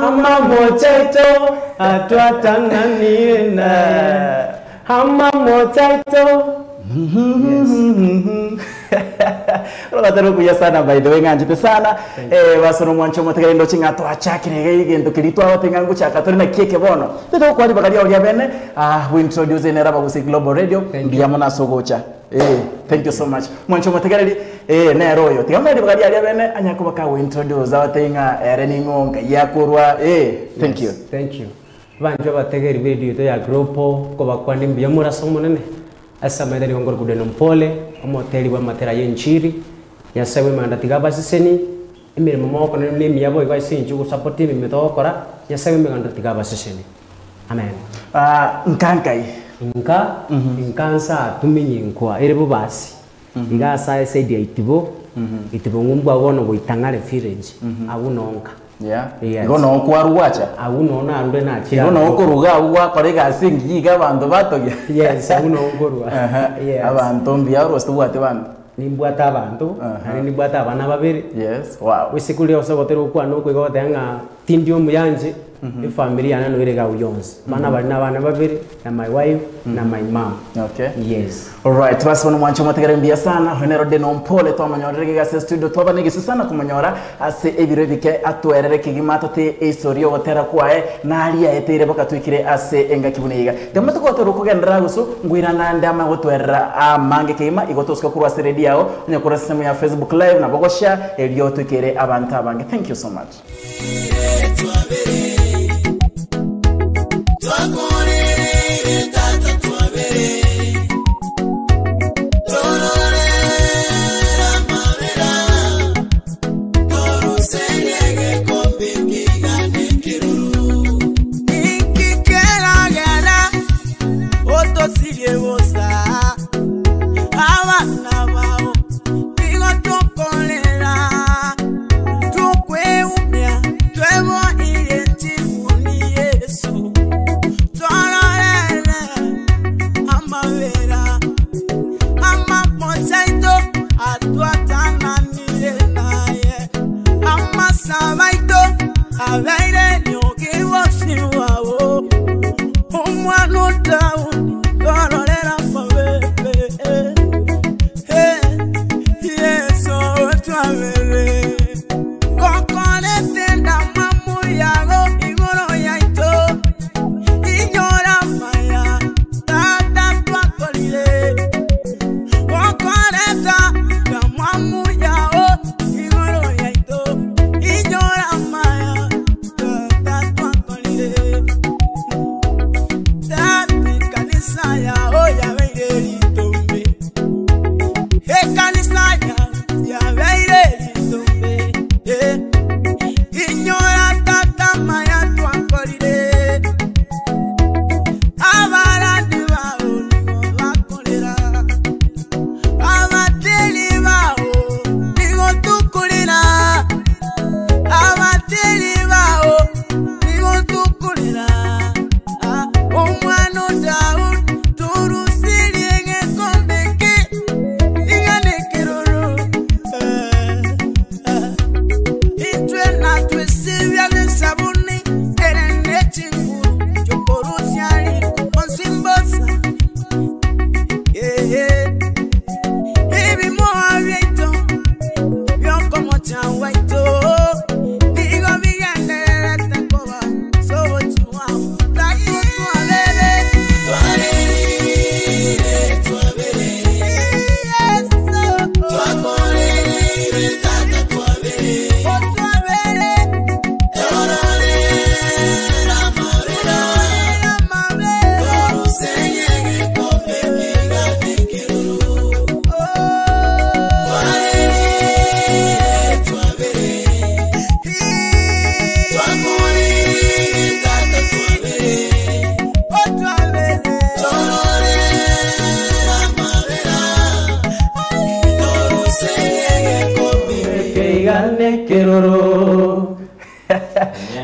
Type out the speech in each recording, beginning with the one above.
hama mochaito atwatanganina hama mochaito. Rogatero kuya sana by the way nganjite sana basono mwancho motegere ndo chinga to achakire gendo kilitwa watenga ngucha katori na kieke bono teto kwali bakari ya bene we introduce nera bagusi Global Radio ndiyamana sogocha thank you so much mwancho motegere ne royo tigamari bakari ya bene anyako baka we introduce watenga reningonga yakurwa thank you banjo bategere video to ya grupo ko bakwandi mbiya murasomo nene asa maidani ngor kudeno mpole amoteli wa matera yenchiri ya sewe manda tigaba siseni emire momoko ne miyabo iba sinju ku support mi metokora ya sewe manda tigaba siseni amen nkankai inkansa tuminyinkwa ere bubasi igasa saidi ya itibo ngumbu abono boitangale village abunonka ngono kwaruwacha abunona andwe na chira ngono okuruga uwa korega singiga bantu batoge abuno okorwa abantu mbya rosto bwate bantu nimbwata abantu ari nimbwata abana babiri wisikuli osogotero kwa noko igotanga tindio muyanje ifamilia nano irega uyonse bana bari nabana babiri na my wife na my mom alright basi bono mwancho motegere mbia sana honero de non pole to amanyorege gase studio to banigi sana kumanyora ase ebiro bike atwerere kigimato te historia gotera kwae nali yaetere bakatwikire ase enga kibuniga demato gotero kugendera gusu ngwirana ndama gotwerera amange kima igotoska kurwa seredi yao nyakora semu ya Facebook live na bogosha elio twikire abantu abange thank you so much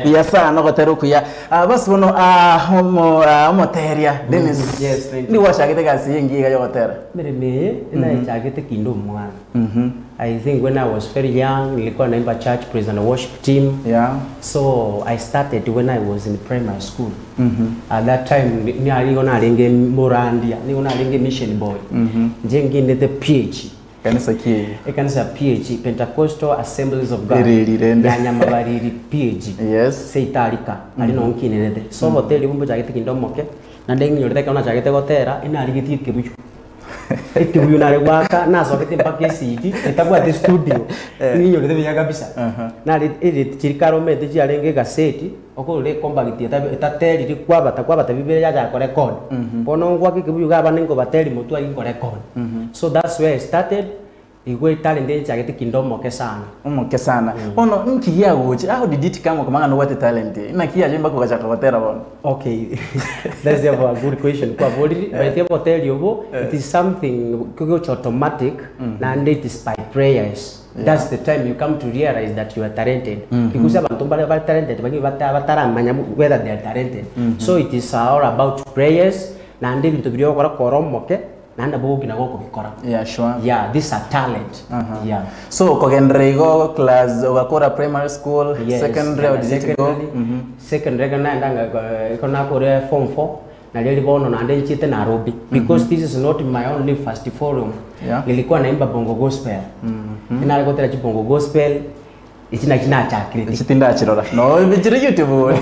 ya sana gotero kuya basi bono homo teria Dennis ni washagite gasi yengi ga gotera mere me na chagite kindo mwana I think when I was very young, nilikuwa naimba church praise and worship team. Yeah. So I started when I was in primary school. At that time, ni aliona alenge Morandia, ni aliona alenge mission boy. Jengi ndete PH. Kanisa kie. Kanisa PH, Pentecostal Assemblies of God. Ya nyamabariri PH. Yes. Seitarika. Alino onkine ndete. So hoteli bumbu jagete kindomoke. Na ndengi nyorete kaona jagete gotera ina aligiti kebuchu. Iti huyu nare waka na so kete mpaka Kisii itakuwa the studio ni nyorete biya kabisa na ile chirikaro mete ji alenge gaseti okolo le komba giti etateli likwa bata bibere ya ko record bono ngwa kibuyu ga banengo bateli mutu ayi ko record so that's where I started igwe talent nje agete kindomo kesana kesana ono nkiya woche how did it come kumanga no what talent ina kiya jemba ko gacha kabatera bono. Okay, that's a good question kwa body but the hotel yobo it is something automatic and it is by prayers. That's the time you come to realize that you are talented because abantu bali talented bagi bataramanya whether they are talented. So it is all about prayers na ndi bintu byo kora koromoke nanda bogi na goko bikora. Yeah, sure. Yeah, these are talent. Yeah. So kogendrego class wakora primary school, yes, secondary or did you go? Secondary kana ndanga kona kore form 4 na leli bono na ndi chite Nairobi because this is not my only first forum. Yeah. Nilikuwa naimba bongo gospel. Ina rekotera bongo gospel. Ichina chakire. Ichitinda chirora. No, bijire YouTube.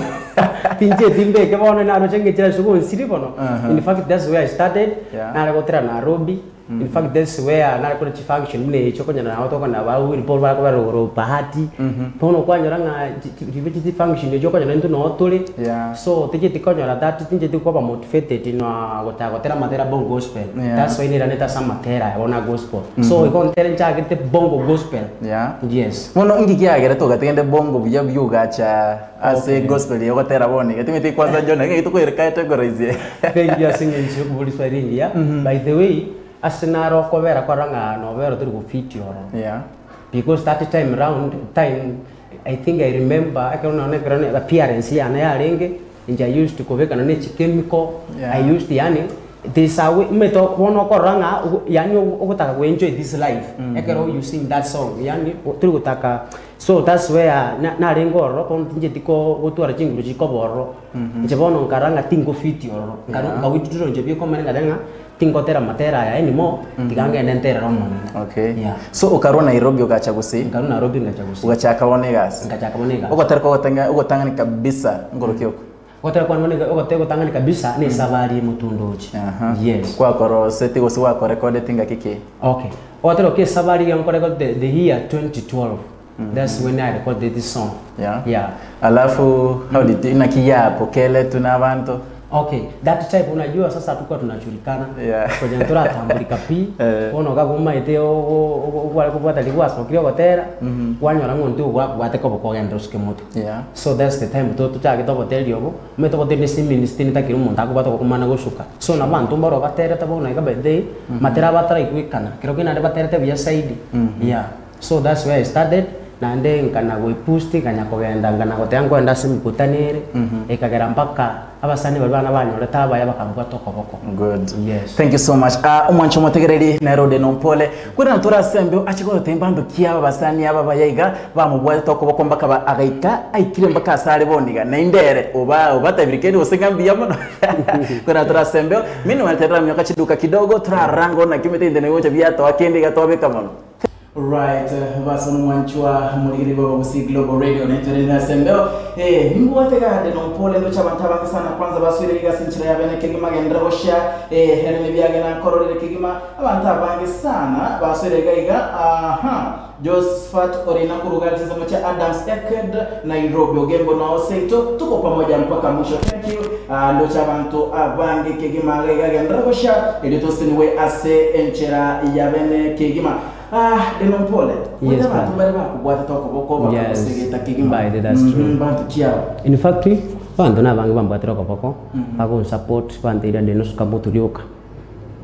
Pinje timbe ke bono na ro chenge chira sugo nsiri bono. In fact that's where I started. Na rekotera Nairobi. In fact that's where na rekotera function mne chokonya na autoka na ba uri por ba ro bahati. Bono kwanya nga diviti function yo chokonya na ntu no tole. So tije tikonya la that tije tikoba motivated no gotera matera bongo gospel. That's why ni raneta some matera ona gospel. So ikon tere chagete bongo gospel. Yeah. Yes. Mono ngikia agere to gatende bongo bya byugacha ase gospel yo gotera boni. Gatimete kwanza jona ngito ko categorize. Thank you singing you kubuli swaringi ya. By the way, asinaro kobera kwaranga no vero turi ku fit yoro. Yeah. Because that time I think I remember I can remember appearance ya na yarenge inja used to koveka na nechi chemical. I used yani this way meto wono koranga yani ukutaka ku enjoy this life. Ekero you sing that song yani turi kutaka. So that's where na rengoro pon tinje tiko gutwara chinguru chikoboro. Nje bono nkaranga tingo fit yoro. Ngarunga witudiro nje biko menga denga tingotera matera ya anymore tigange nentera romoni. Okay. Yeah. So ukarwa Nairobi ukacha gusi? Ukarwa Nairobi ngacha gusi. Ugachaka bonegas. Ngachaka bonegas. Ugotera ko ugotanga ni kabisa ngorokioko. Ugotera kwa none ugotera tanga ni kabisa ni savari mutundoji. Yes. Kwa koro seti gosi wa ko record tinga kiki. Okay. Ugotera ke savari yango record the year 2012. That's when I recorded this song. Yeah. Yeah. Alafu how did inakia pokele tuna bantu? Okay, that type unajua sasa tuko tunajulikana. Kwa jana turatambulika pi. Ono kaguma iteo wale kupata ligwa sokio gotera. Wanyora ngontu gwate ko bokogenda usikemoto. Yeah. So that's the time to chake to hotel yobo. Meto hotel ni ministry nitakiru muntu akubata ko kumana gushuka. So na bantu mbaro batera tabona ka birthday. Matera batara ikwikana. Kiro kina batera te via side. Yeah. So that's where I started. Na nde nkana goipusti kanya kogenda ngana goteango enda simikutanire ekagera mpaka abasani balwana banyore taba yabakambuka tokoboko. Good. Yes. Thank you so much. Umwancho motegereri Nairobi no pole. Kuna ntura sembe achiko tembando kiaba basani aba bayiga bamubwa tokoboko mpaka agaika aikire mpaka asare boniga na indere oba tabirikeni osengambi yamono. Kuna ntura sembe mimi natera myoka chiduka kidogo turarango na kimete ndene wocha biato wakende gatobeka mono. Right, basono mwanchwa murigiri baba musi Global Radio neterena sembeo mimbo watega de no pole ndo chabantaba sana kwanza baswire gasinchira yabene kigima gendra bosha hele biage na korore kigima abantabange sana baswire gaiga Josephat Orina kurugati za cha Adams Eked Nairobi ogembo na oseito tuko pamoja mpaka mwisho. Thank you. Ndo chabantu abange kigima gaiga gendra bosha ili tosiniwe ase enchera yabene kigima deno pole. Yes, that's true. In fact, bantu na bangi bambatira kopoko bako support bantu ira deno sukamoto lyoka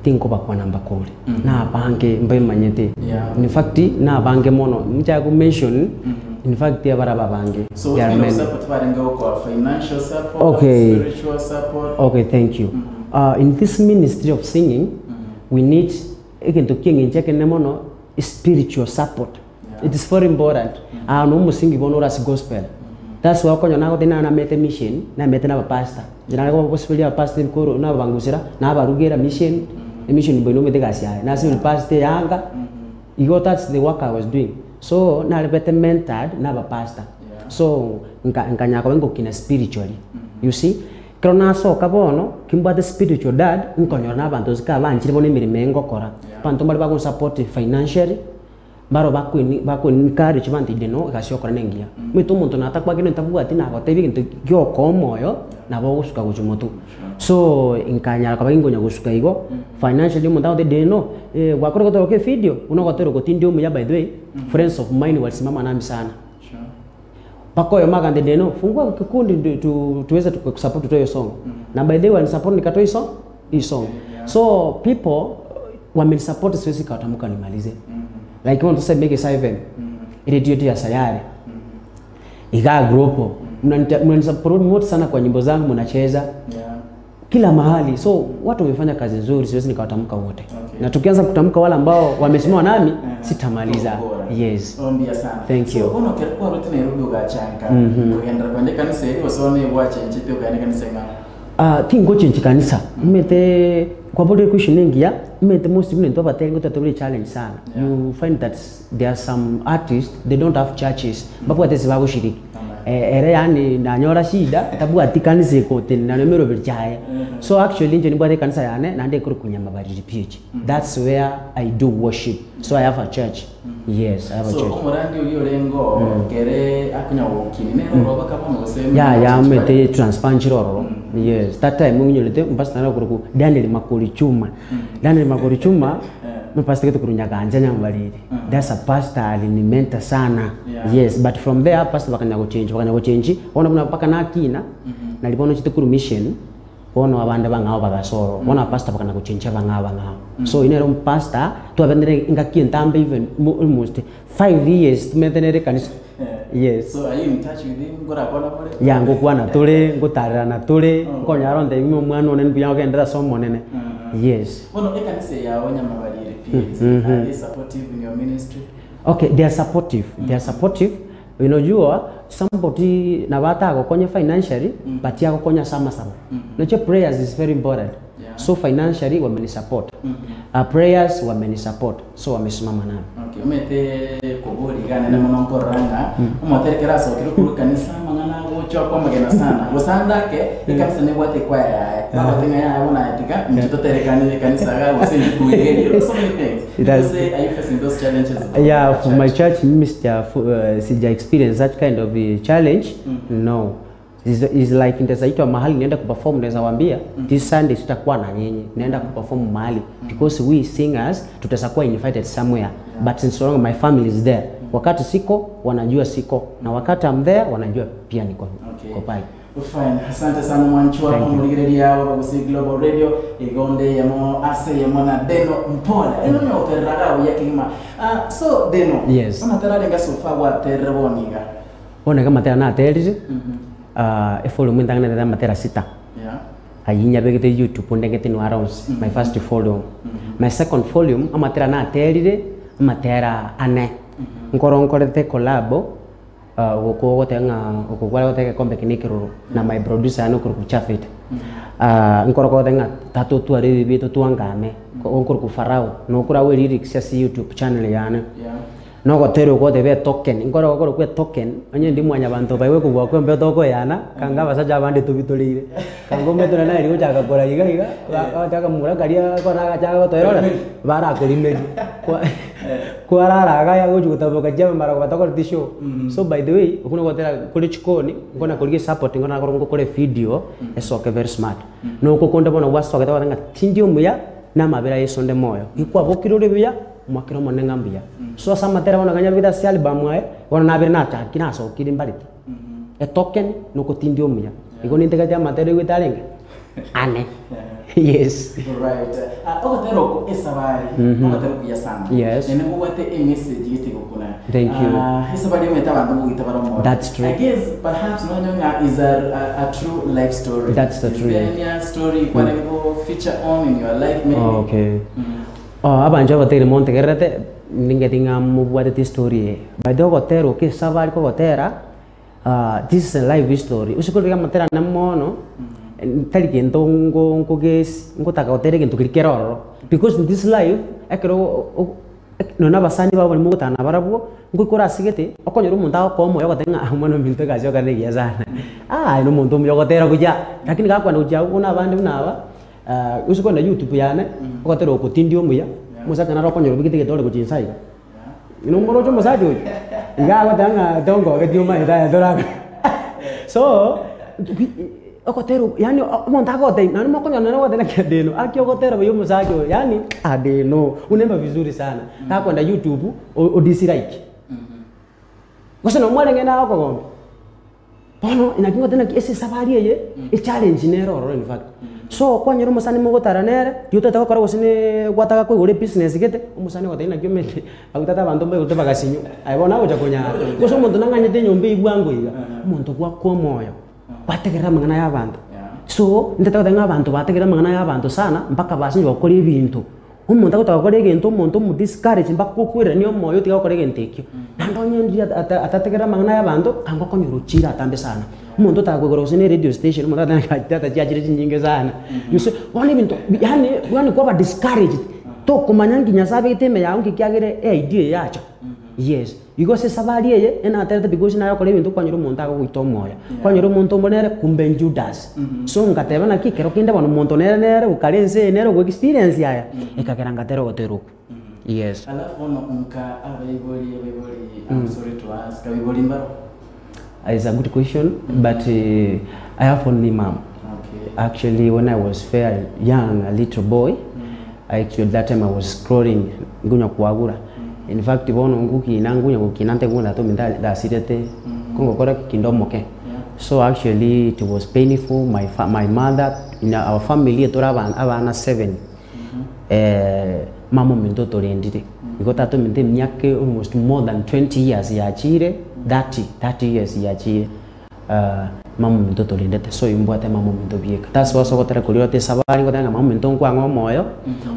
tinko bakwa namba kole na bange mbe manyete. In fact na bange mono mcha ku mention in fact abara babange. So what kind of support barenga ko financial support, spiritual support? Okay, thank you. In this ministry of singing we need again to king in check mono spiritual support. It is very important. No musingi bono ras gospel. That's why konyo nako tena na mete mission na mete na pastor. Jina ko gospel ya pastor ko na bangusira na barugera mission. Mission bono mete gasia. Na civil pastor yanga. That's the work I was doing. So na lebete mentored na pastor. So nkanya ko ngo kina spiritually. You see? Krona so kabono kimba the spiritual dad nkonyo na bantu zika banchire bone mirimengo kora. Bantu bali baku support financially. Baro baku encourage bantu deno gasho kora nengia. Mitu muntu natakwa kino tabuga tina ko tebi kintu kyo komoyo na bo gusuka guchumotu. So nkanya ka bagingo nya gusuka igo financially muntu de deno wakoro ko to video unokotero ko tindio mu ya by the way friends of mine walisimama nami sana. Pako yo magande deno fungua kikundi tuweze kusupport to your song. Na by the way support nikatoa hii song. So people wame support siwezi katamka nimalize. Like want to say make a seven. Ile duty ya sayari. Iga group. Mnanisupport moto sana kwa nyimbo zangu mnacheza. Kila mahali. So watu wamefanya kazi nzuri siwezi nikawatamka wote. Na tukianza kutamka wale ambao wamesimama nami sitamaliza. Yes. Ombia sana. Thank you. So uno kwa rote Nairobi ugachanka. Ugenda kwende kanisa ili wasone wache nchite ugane kanisa ngama. Tingo chenchi kanisa. Mete kwa bodi kushinengia mete most people ndo batengo tatobili challenge sana. You find that there are some artists they don't have churches. Bapo atesi babo shiriki. Ere yani na nyora shida tabu atikanisa ikote na nemero bichaye. So actually nje nibwate kanisa yane na ndekuru kunyama bariri PH. That's where I do worship. So I have a church. Yes, I have a church. So umurandi uri orengo kere akunya wokini ne roba kama ngosema. Ya mete transpanchiroro. Yes, that time mungyolete mpasta na kuruku Daniel Makori Chuma. Daniel Makori Chuma mpasta ketu kurunya ganja nyambaliri. That's a pastor alinimenta sana. Yes, but from there pastor bakanya go change. Ona muna paka na kina. Na libono chite kuru mission. Ono abanda bangao bagasoro. Ona pastor bakana go change bangao. So inero pastor to abendere ngaki ntambe even almost 5 years tumetenere kanisa. Yes. So are you in touch with him? Ngora kona pole? Ya ngokuwa na tule, ngotarira na tule, nkonyaro nda imo mwana onene bya okendera somo nene. Yes. Bueno, ekanisa ya Wanyamabalire PH. Are they supportive in your ministry? Okay, they are supportive. They are supportive. Unajua somebody na bata akokonya financially, but ya akokonya sama. Unajua prayers is very important. So financially wameni support. Prayers wameni support. So wamesimama nami. Okay, umete kobori gane na mononko ranga. Umoterekera so kiri kanisa mangana gocho kwa magena sana. Gosanda ke ikamsa ne wate kwa ya. Baba tenga ya ona etika mtoterekane kanisa ga wase kuigeri. So many things. Are you facing those challenges? Yeah, for my church Mr. Sija experience that kind of challenge. No. Is like nitazaitwa mahali nienda kuperform naweza waambia this Sunday tutakuwa na nyinyi naenda kuperform mahali because we singers tutasakuwa invited somewhere but since long my family is there wakati siko wanajua siko na wakati I'm there wanajua pia niko pale. Fine. Asante sana mwanchwa kumuligireri yao kwa Kisii Global Radio igonde yamo ase yamo na Deno Mpole eno ni oterraga uyakima so Deno yes unaterra ngasofa wa terreboniga ona kama tena na terri volume ndangana na matera sita. Ayinya begete YouTube ndengete no around my first volume. My second volume amatera na terire amatera ane. Nkoronkorete collab goko tenga okokwala teke kombe kinikiro na my producer ano kuru kuchafita. Nkoroko tenga tatu tu ari bito tuangame onkuru ku farao no kura we lyrics ya YouTube channel yana. No gotero ko debe token ingoro ko kwe token anye ndi mwanya bantu baiwe kubwa ko mbe toko yana kanga basaja bandi tubitolire kango metona na iri ujaga kora iga ajaga mura garia ko na ajaga to erora bara ko limeri ko arara ga ya goju taboka jama mara ko toko tisho. So by the way ukuno gotera kuri chikoni ngona kuri support ngona ko kore video esoke very smart no ko konda bona waso ga tanga tindio muya na mabera yesonde moyo ikwa bokirore biya mwakiro monenga mbia so samatera wana kanya vida si album ae wana na berna ta kina so kiri mbariti e token no ko tindio mia iko nintega ya matero witalenga ane yes right okotero ko esabari okotero kuya sana yes nene kuwate a message yitiko kuna thank you esabari umeta bantu mugitabara mo that's true. I guess perhaps no nyonga is a true life story. That's the true story kwa go feature on in your life maybe. Okay abanje abatere monte gerete ningetinga mubwate the story by the gotero ke savari ko gotera this is a live story usikolika matera na mono tali kento ngo ges ngo taka gotere kento kirkeroro because in this life ekero nona basani babo ni mugutana barabwo ngo ikora sigete okonyoro umuntu ako moyo gotenga amano minto gajo kane giyazana no muntu myo gotera kuja lakini gakwanda kuja una abandi unaba usikonda YouTube yane gotero kutindio muya musaka na rokonyoro bigite dole kujinsai ino moro cho musajo iga gotanga dongo gedio mai da dora so okotero yani umuntu agote na mokonyana na wadena kadeno akiogotera bayo musajo yani adeno unemba vizuri sana takwenda YouTube odislike gosana mwalenge na okogombe bono inakingo tena ese safari ye e challenge nero in fact so kwanyero musani mugotara nere yuto takora gosine gwataka ko ure business gete umusani gotena gyomete agutata bantu mbe guteba gasinyo ayibona agoja konya goso muntu nanganyete nyombe ibwango iga muntu kwa ko moyo bategera mangana y'abantu so ndataga abantu bategera mangana y'abantu sana mpaka basinyo bakora ibintu umuntu agutagakora egento umuntu mu discourage mpaka kukwira niyo moyo tigakora egentekyo nandonye ndi atategera mangana y'abantu kango konyuruchira atambe sana umuntu takwegora usine radio station umuntu atata cyakire nyinge sana yose wani bintu yani kwa discourage to kumanyangi nyasabe iteme yawo kikyagire idea yacho yes because sabali ye ena atete because nayo kole bintu kwanyiro umuntu agwito moyo kwanyiro umuntu mbonere kumbe Judas so ngateba na kikero kinde bano umuntu nere ukarenze nere go experience yaya ekagera ngatero gotero yes alafu ono unka abaiboli I'm sorry to ask abaiboli mbaro is a good question but I have only mom. Okay. Actually when I was fair young a little boy actually that time I was scrolling ngunya kuagura in fact bono nguki nangunya kukinante ngunda to minda da sirete kongo kora kindomoke so actually it was painful my mother in our family toraba abana 7 mama mindo torendite because tato minde myake almost more than 20 years ya chire 30 years ya chire mama mindo torendete so imbwate mama mindo bieka that's why so gotera kuliote sabari ngotanga mama mindo nkwango moyo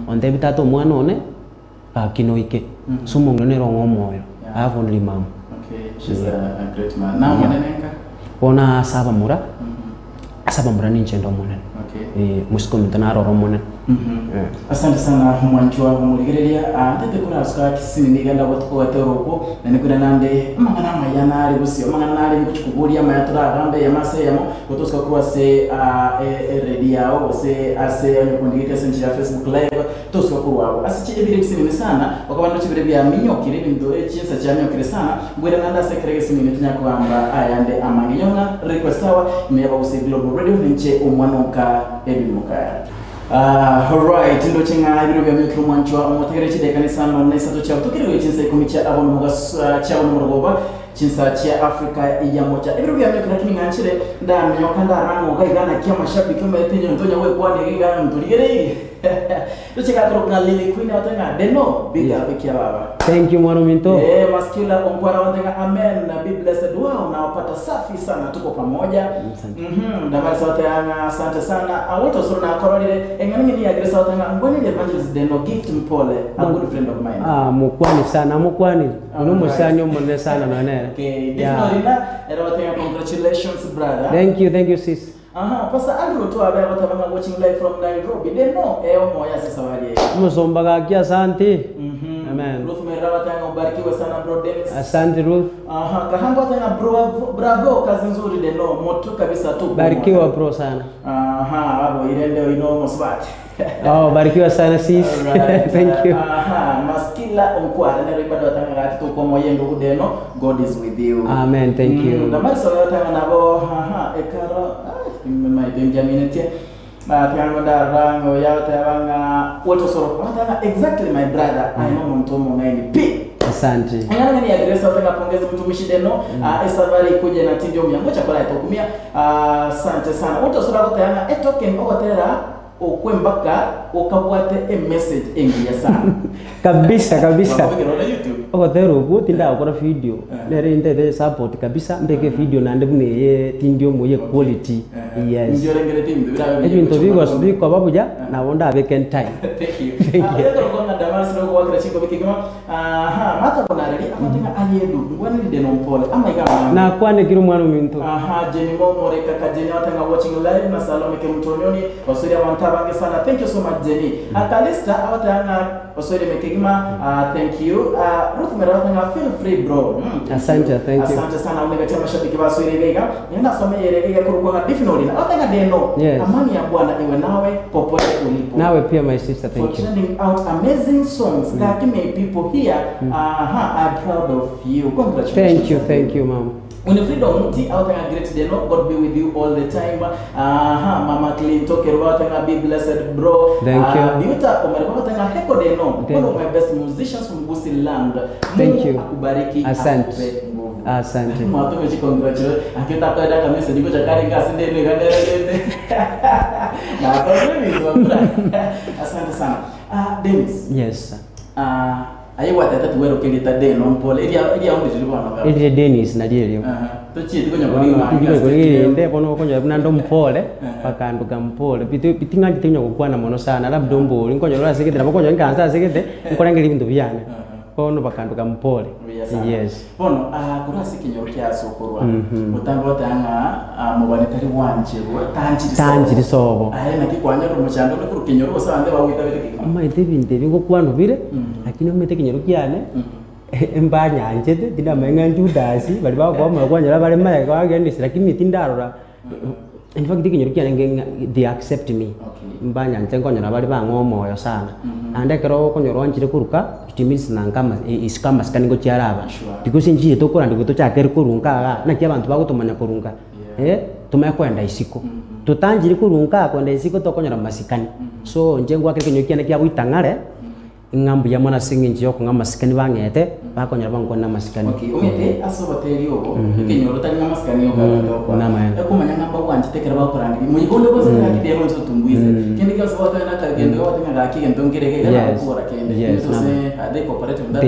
onde bitato mwana one kinoike so mongo ne rongo moyo I have only mom. Okay, she's a great man. Now mwanenga ona saba mura saba mura ni nchendo monen okay musiko mtana roro monen asante sana mwanjwa murigereria tete kuna asuka Kisii nigenda gotko wateroko na nikuna nande mangana mayana ari busio mangana ari kuchukuburia mayatura rambe ya mase yamo gotoska kuwa se radio se ase onyokundigite senjira Facebook live toska kuwa asiche bire Kisii sana wakabando chibire bya minyokire bindore chinsa cha minyokire sana bwera nanda sekerege Kisii tunya kwamba ayande amanyona request sawa imeyaba use global radio ninche umwanoka ebimukaya alright ndo chinga ibiro bya mikro mwanchwa umutegere chidekani sana na isato cha tukiriwe chinsa ikomicha abo mugas cha umurogoba chinsa cha Afrika ya moja ibiro bya mikro lakini nganchire ndamyo kanda rango gaigana kia mashabiki mbetenyo ntonya we kwani giga ntuligere Luchika kuna Lily Queen watenga deno biga bikia baba. Thank you mwana minto. Maskila ompwara watenga amen na be blessed. Wow, unawapata safi sana tuko pamoja. Damari sa watenga asante sana. Awoto suru na korolile engani ni agresa watenga ngwani ni evangelist deno gift mpole. A good friend of mine. Mukwani sana mukwani. Unumu sanyo mwene sana na nere. Okay, definitely na. Era watenga congratulations brother. Thank you sis. Pastor Andrew to abe watabanga watching live from Nairobi. They know moya sasa wali. Musombaga kia asante. Amen. Ruth merawa tanga ubarikiwe sana bro Dennis. Asante Ruth. Kahamba tanga bravo kazi nzuri they know moto kabisa tu. Barikiwa bro sana. Abo ile ndio ino mswati. Barikiwa sana sis. Thank you. Maskila onkwara nero ibada tanga ngati to komo yendo kudeno God is with you. Amen. Thank you. Damari so tanga nabo ekaro my Benjamin tie tiango darango yaute abanga woto soro atanga exactly my brother I know mtomo ngani p asante ngana ni address atanga pongeza mtumishi deno esafari kuje na tindio myango chakula itokumia asante sana woto soro atanga etoken okotera okwembaka ukabwate a message engiya sana kabisa Wakubikira na YouTube okotero ugu tinda akora video nere inte support kabisa ndeke video nande bune tindio moye quality yes ndio rengerete ibintu birabe ebintu biko babuja nabonda abeken time thank you rero kona damas no kwa chiko bikigama mata bonareli amatinga aliyedu ngwani de non pole amaiga na kwane kiro mwana mintu jeni momo reka kajeni watanga watching live na Salome ke mtonyoni wasuri abantabange sana thank you so much Jeni akalista awatanga wasuri mekigima thank you Ruth Merawatanga feel free bro asante thank you asante sana umegatia mashabiki wasuri rega nenda some rega kuruko definitely awatanga deno amani ya Bwana iwe nawe popote ulipo nawe pia my sister thank you for sending out amazing songs that many people here are proud of you congratulations thank you mom Unifreedom ti awatanga great day no God be with you all the time mama clean talk awatanga be blessed bro thank you Biuta omere awatanga heko day no one of my best musicians from Busi land thank you akubariki asante mwato mechi congratulate akita kwenda kamisa ndiko chakari ngasi ndene ngende na kwa mimi asante sana Dennis yes sir ayo watata tuwero kelita de non pole iria onde tilipo na iria Dennis na dirio tochi ndiko nyakoni ndiko nde bono konyo nando mpole pakanduka mpole pitinga jitinyo kukwana mono sana labda mboli nkonyo lola sekete na konyo nkanza sekete nkolangeli bintu byane bono pakanduka mpole yes bono kurasi kinyoro kya sokorwa mutambo tanga mubane tari wanje tanjiri sobo na kikwanya ro muchando no kinyoro sande bawita bete maite binte bingo kwano bire lakini umete kinyoro kyane embanya anjete dinda menga njudasi bali bakwa mwakwanya bali maya kwa gendisi lakini tindarora in fact kinyoro kyane they accept me mbanya ntengo nyora bali bangomoyo sana ande kero konyoro anjire kuruka it means nangama is kama skaningo cyaraba because njije tokora ndiko tochakere kurunga na kyabantu bagutumanya kurunga tumekwenda isiko tutanjire kurunga kwenda isiko tokonyora masikani so njengo akere kinyoro kyane kyabwitangare ngambu ya mwana singi njiyo ko ngamasikani bangete bakonyora bangona masikani umete asobateri obo kinyoro tani ngamasikani obo kumanya ngamba wanje tekera bakoranga muyikonde bose ngaki dero nzo tumbuize kende kwa sababu tena kagendo watu ngaki ngentongere ngara kora kende so they cooperative that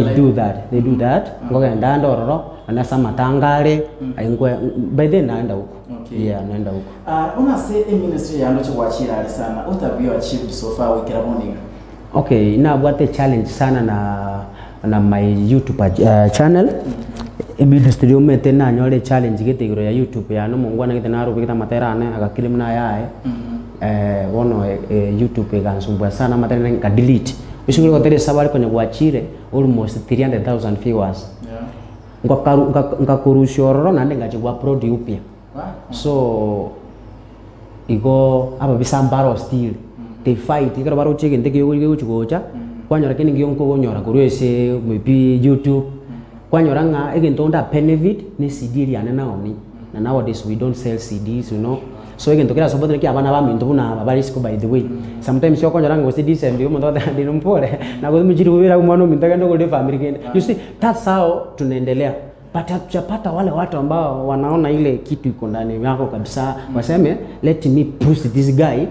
they do that ngoga ndanda ororo anasa matangale ayingwe by then naenda huko naenda huko una say ministry yando chwachira ali sana what have you achieved so far wikira morning okay nabwate challenge sana na my YouTube channel ministry umete na nyole challenge getegiro ya YouTube ya no mungwana gete na rubikita materane agakirim na yae wono YouTube gansumba sana materane ka delete ushukuri ko tere sabari kwenye kuachire almost 300,000 viewers ngakurushoro nande ngachibwa upload upya so igo aba bisambaro still they fight ikara baro cheke ndeke yogo chugocha kwanyora kene ngiyonko gonyora kurwese maybe YouTube kwanyora nga egentonda benefit ni CD yana naoni na nowadays we don't sell CDs you know so egentokera sobotre ki abana baminto buna barisiko by the way sometimes yo kwanyora ngo CD send yo muntu ndi mpole na ko mjiri kubira kumano mintaka ndo kule family kende you see that's how tunaendelea but hatujapata wale watu ambao wanaona ile kitu iko ndani yako kabisa waseme let me push this guy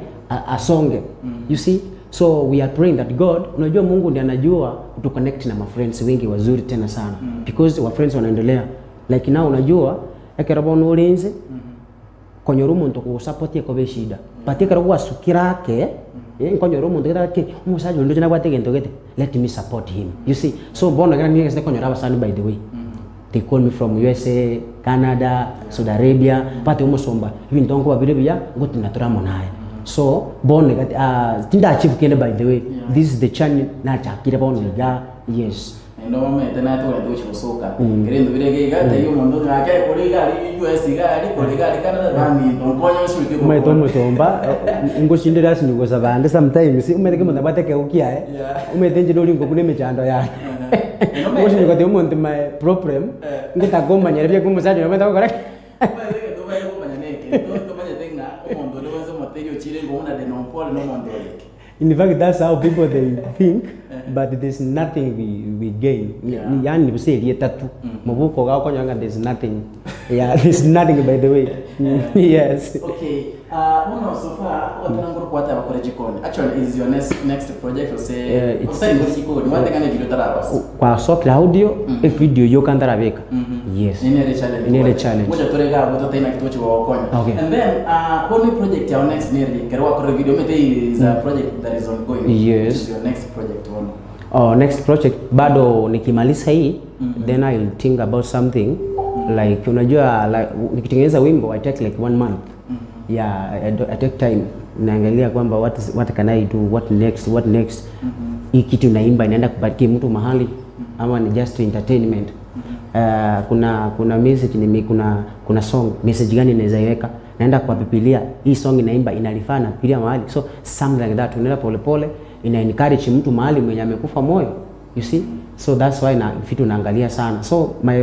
asonge you see so we are praying that God unajua Mungu ndiye anajua to connect na my friends wengi wazuri tena sana because our friends wanaendelea like now unajua ekerabona ulinze konyoro muntu ko support yako be shida patika kwa sukirake konyoro muntu kitake umusaje ndo jina kwate gento gete let me support him you see so bona kana nige konyoro abasani by the way they call me from USA Canada Saudi Arabia pate umusomba hivi ndongo babiribya ngoti naturamo naye so born tinda achieve kende by the way this is the channel na chakira born ga yes ndo mama tena tu ndo chisoka kirendo birege gata yo mondo ngake kuri gari US gari kuri gari Canada bani ndo konyo swite ko mai tomo tomba ngoshindira sinyugo sabande sometimes umete kemo nabateke ukia umete njino lingo kune mechando ya ngoshindira ko umuntu my problem ngita goma nyaribye kumusaje umete ko correct in fact that's how people they think but there's nothing we gain. Yani buseli tatu mubuko gako nyanga there's nothing. Yeah, there's nothing by the way. Yes. Okay. So far what what have jikoni? Actually is your next project or say jikoni what kind of video tarabas? Kwa soft audio video yo kandarabeka. Yes. Inere challenge. Moja torega buto tena kitochi wa wakonya. And then only project your next nearly kerwa kwa video mete is a project that is ongoing. Yes. Which is your next project one. Next project bado nikimaliza hii then I'll think about something like unajua like nikitengeneza wimbo I take like 1 month. Yeah, I take time naangalia kwamba what can I do, what next hii kitu naimba inaenda kubariki mtu mahali ama ni just entertainment. Kuna message kuna song message gani naweza iweka naenda kwa Biblia hii song inaimba inalifana pia mahali, so something like that unaenda pole pole ina encourage mtu mahali mwenye amekufa moyo, you see, so that's why na vitu naangalia sana. So my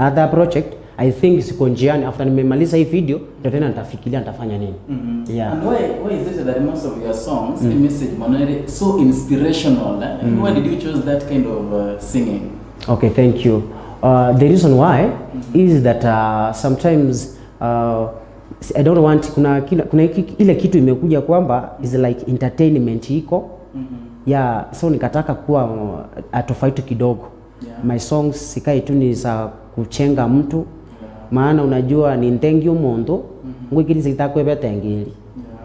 other project I think siko njiani after nimemaliza hii video ndio tena nitafikiria nitafanya nini. Yeah. And why is it that most of your songs the message manere so inspirational and why did you choose that kind of singing? Okay, thank you. The reason why is that sometimes I don't want kuna ile kitu imekuja kwamba is like entertainment iko. Yeah, so nikataka kuwa tofauti kidogo. My songs sikai tu ni za kuchenga mtu. Maana unajua ni ntengi umuntu ngwikiri zitakwe betengiri.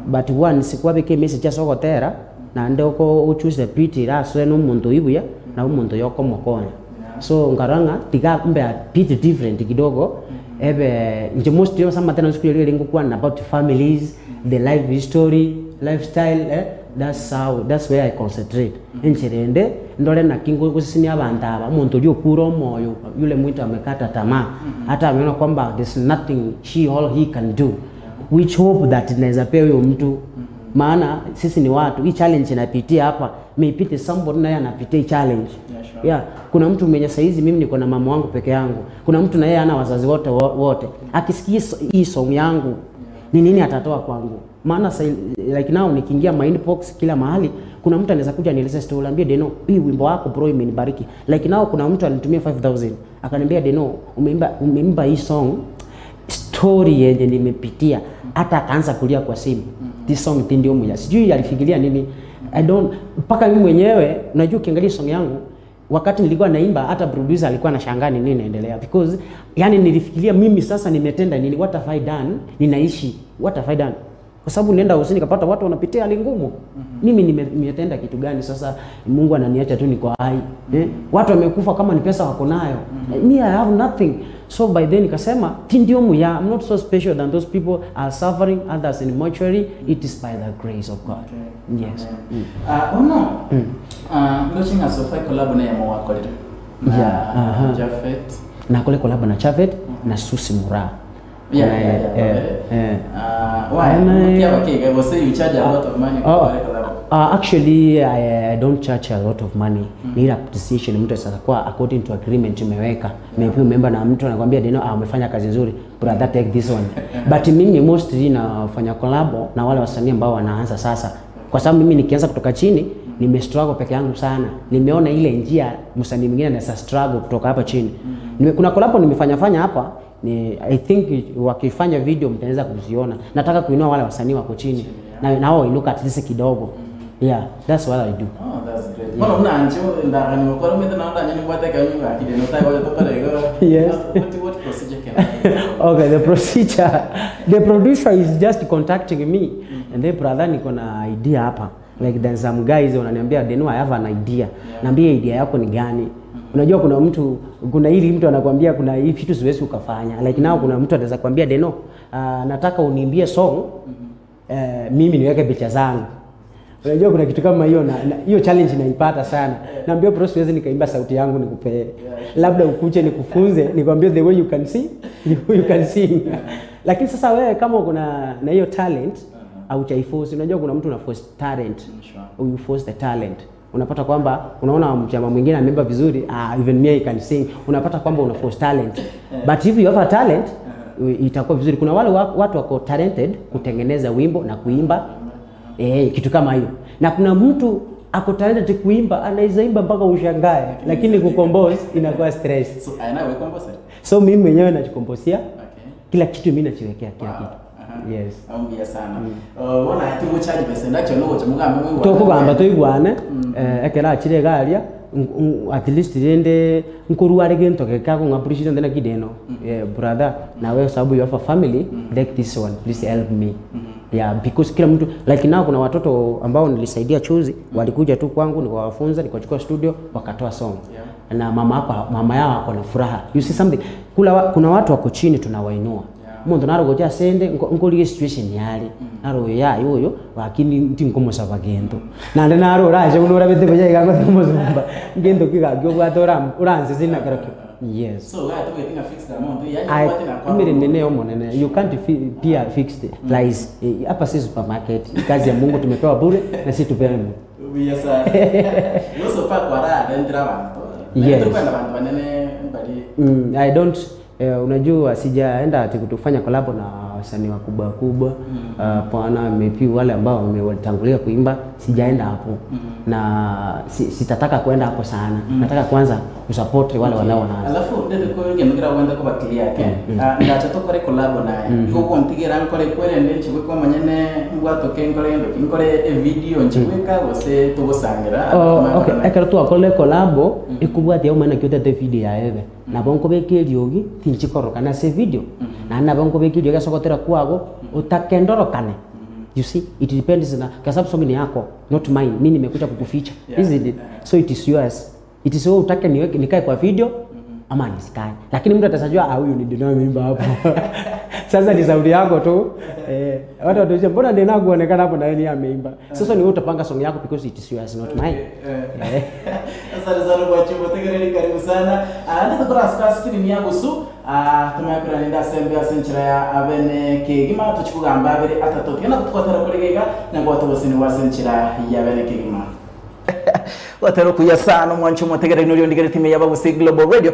But one sikuwa beke message asogotera na ndoko uchuze piti raswe no muntu ibuya na umuntu yoko mokona. So ngaranga tiga mbe piti different kidogo. Ebe nje most yo sama tena siku ile ngukwa about families, the life history, lifestyle, that's where I concentrate. Ncherende ndole na kingo kusini abantu aba umuntu lyokura moyo yule mwitu amekata tamaa hata ameona kwamba there's nothing he can do, which hope that inaweza pewa huyo mtu. Maana sisi ni watu, hii challenge inapitia hapa meipite somebody naye anapitia challenge. Yeah, kuna mtu mwenye saizi mimi niko na mama wangu peke yangu, kuna mtu na yeye ana wazazi wote akisikia hii song yangu ni nini atatoa kwangu. Maana like now nikiingia my inbox kila mahali kuna mtu anaweza kuja nieleze story, ambie Deno hii wimbo wako bro imenibariki. Like now kuna mtu alinitumia 5000 akaniambia Deno umeimba hii song story yenye nimepitia, hata akaanza kulia kwa simu. This song ndio mmoja sijui alifikiria nini, I don't mpaka mimi mwenyewe unajua ukiangalia song yangu wakati nilikuwa naimba hata producer alikuwa anashangaa nini inaendelea, because yani nilifikiria mimi sasa nimetenda nini, what have I done, ninaishi what have I done, kwa sababu nenda usini kapata watu wanapitia hali ngumu. Mimi nimetenda kitu gani sasa Mungu ananiacha tu niko hai? Watu wamekufa kama ni pesa wako nayo. Me I have nothing. So by then nikasema ndio muya, I'm not so special than those people are suffering, others in mortuary. It is by the grace of God. Yes. Looking at Sophie collab na yamo wako leo. Yeah. Jafet. Na kule collab na Jafet na Susi Mura. Why? Okay, I was saying you charge a lot of money for collab. Actually I don't charge a lot of money. Ni ila appreciation mtu sasa kwa according to agreement tumeweka. Maybe member na mtu anakuambia Deno umefanya kazi nzuri, brother take this one. But mimi mostly nafanya collab na wale wasanii ambao wanaanza sasa. Kwa sababu mimi nikianza kutoka chini nimestruggle peke yangu sana. Nimeona ile njia msanii mwingine anaweza struggle kutoka hapa chini. Kuna collab nimefanya hapa I think wakifanya video mtaweza kuziona. Nataka kuinua wale wasanii wako chini na nao inuka at least kidogo. Yeah, that's what I do. Oh, that's great. Mbona unaanza ndani uko mimi naona nyinyi mwate kanyunga Kideno tai wale toka leo. Yes. What procedure can I? Okay, the producer is just contacting me and then brother niko na idea hapa. Like there's some guys wananiambia Deno I have an idea. Naambia idea yako ni gani? Unajua kuna hili mtu anakuambia kuna hii vitu siwezi ukafanya. Like now kuna mtu anaweza kuambia Deno nataka uniimbie song mimi niweke picha zangu. Unajua kuna kitu kama hiyo na hiyo challenge naipata sana. Naambia bro siwezi nikaimba sauti yangu nikupe. Labda ukuje nikufunze nikwambie the way you can sing, you can sing. Lakini sasa wewe kama uko na hiyo talent au chaiforce, unajua kuna mtu una force talent. You force the talent. Unapata kwamba unaona mchama mwingine ameimba vizuri, even me I can sing. Unapata kwamba una force talent. But if you have a talent itakuwa vizuri. Kuna wale watu wako talented kutengeneza wimbo na kuimba kitu kama hiyo. Na kuna mtu ako talented kuimba, anaweza imba mpaka ushangae, lakini kucompose inakuwa stress. So anawe compose. So mimi mwenyewe najikomposia. Kila kitu mimi nachiwekea kila kitu. Yes. Aongea sana. Wana ati go charge pesa ndacho no cha mugambe mwe. To kugamba to igwane ekera achire garia at least rende nkuruare gento kekago ngappreciate ndena kideno. Brother, nawe sababu you have a family, like this one, please help me. Yeah, because kila mtu like now kuna watoto ambao nilisaidia chuzi walikuja tu kwangu nikawafunza nikachukua studio wakatoa song. Na mama yao ako na furaha. You see something, kuna watu wako chini tunawainua. Mundu narogoja sende ngoli situation yali naro ya yoyo wakini ntinkomosa bagendo nande naro raje unora bete boja igango tomozumba ngendo kigagyo bwatora uranze zina karako. Yes, so I to getting a fixed amount yani what na kwa mimi nene omonene you can't pia fixed price hapa si supermarket, kazi ya Mungu tumepewa bure na sisi tupewe. Yes sir. Yoso pa kwa rada ndira bantu. Yes, bantu banene mbali. I don't unajua sijaenda ati kutufanya collab na wasanii wakubwa pana mepi wale ambao wametangulia kuimba, sijaenda hapo. Na sitataka kwenda hapo sana. Nataka kwanza kusupport wale wanaoanza. Alafu ndio kwa hiyo ngira wenda kwa bakili yake. Ndacha to kore collab naye. Iko kontigira nkore kwere ndenchi kwa manyene ngwato kenkore nkore video nchiweka wose tubusangira. Okay, ekero tu akole collab ikubwati yo mana kyote te video yaebe. Na bonko bekeliogi tinchikoroka na se video. Na bonko bekeliogi sokotera kwago utakendorokane. You see, it depends na kwa sababu song ni yako, not mine. Mimi nimekuja kukuficha. Isn't it? So it is yours. It is wewe utake niweke nikae kwa video ama nisikae. Lakini mtu atasajua huyu ni Deno ameimba hapo. Sasa ni sauti yako tu. Watu watasema mbona Deno kuonekana hapo na yeye ameimba. Sasa ni wewe utapanga song yako because it is yours, not mine. Asante sana kwa chumba tegereni, karibu sana. Ndio kwa askari ni yangu su. Tumakura nenda sembe asenchira ya abene kegima tuchikugamba abere atatoke na kutwatara kuregega na kwa tobosini wasenchira ya abene kegima. Watero kuya sana mwancho motegera ino ndikere time yaba Wasnt Global Radio.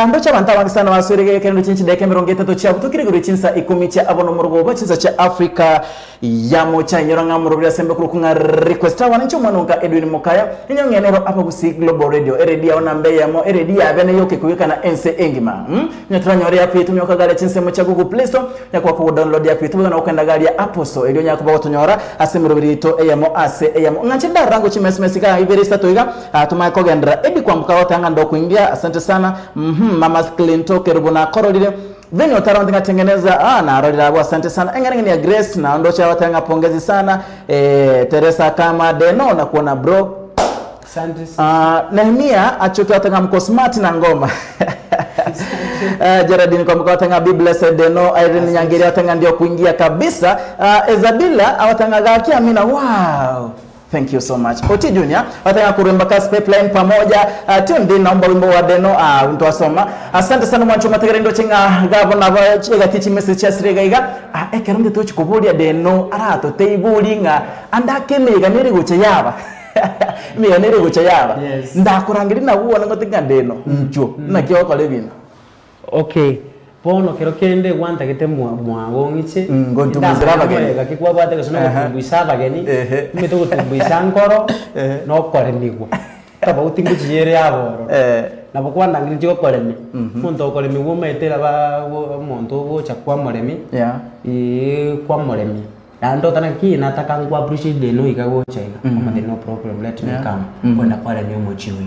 Ndocha banta wangi sana wasurege kendo chinchi deke 30 cha butukire guri chinsa 10 cha abono murugo chinsa cha Africa ya mocha nyoronga murubira sembe kurukunga request wanancho mwanonga Edwin Mokaya nyongenero apa Wasnt Global Radio eredia ona mbe yamo eredia abene yoke kuweka na ense engima nyatura nyore ya pitu nyoka gale chinse mocha Google Play Store yakwa ku download ya pitu na ukenda gale ya Apple Store elio nyakuba gotonyora asemirubiri to eyamo ase eyamo ngachida rango chimesmesika ibere statoiga tumakogendra ebi kwa mkao tanga ndo kuingia. Asante sana Mama Clinton kerubuna korolile venyo tarawandi ngatengeneza na arolila abo. Asante sana engane ya Grace na ndocha watanga pongezi sana Teresa kama Deno na kuona bro. Asante Nehemia achoto watanga mko smart na ngoma. Geraldine kwa mkao watanga Be Blessed Deno Irene Nyangiri watanga ndio kuingia kabisa. Ezabila watanga gaki amina. Wow, thank you so much. Oti Junior wataka kuremba kasi pipeline pamoja. Tundi naomba wimbo wa Deno mtu wasoma. Asante sana mwancho mategere ndo chenga gabo na chega tichi message chasirega iga ekerunde to chikubulia Deno arato teibulinga andake mega nere guche yaba. Mega nere guche yaba. Ndakurangiri na uwa ngotinga Deno ncho na kiwa kole bino. Okay, pono kero kende wanta kete mwago ngiche ngontu muziraba gani kakikwa bate kasona kutumbuisa bageni mito kutumbuisa nkoro no koremigwa taba utinguchiyere aboro na bokwa ndangiri cyo koremi muntu koremi wo metera ba muntu wo chakwa moremi kwa moremi ando tana ki nataka ngwa appreciate Deno ikago china kama no problem let me come kwenda pale ni mochiwi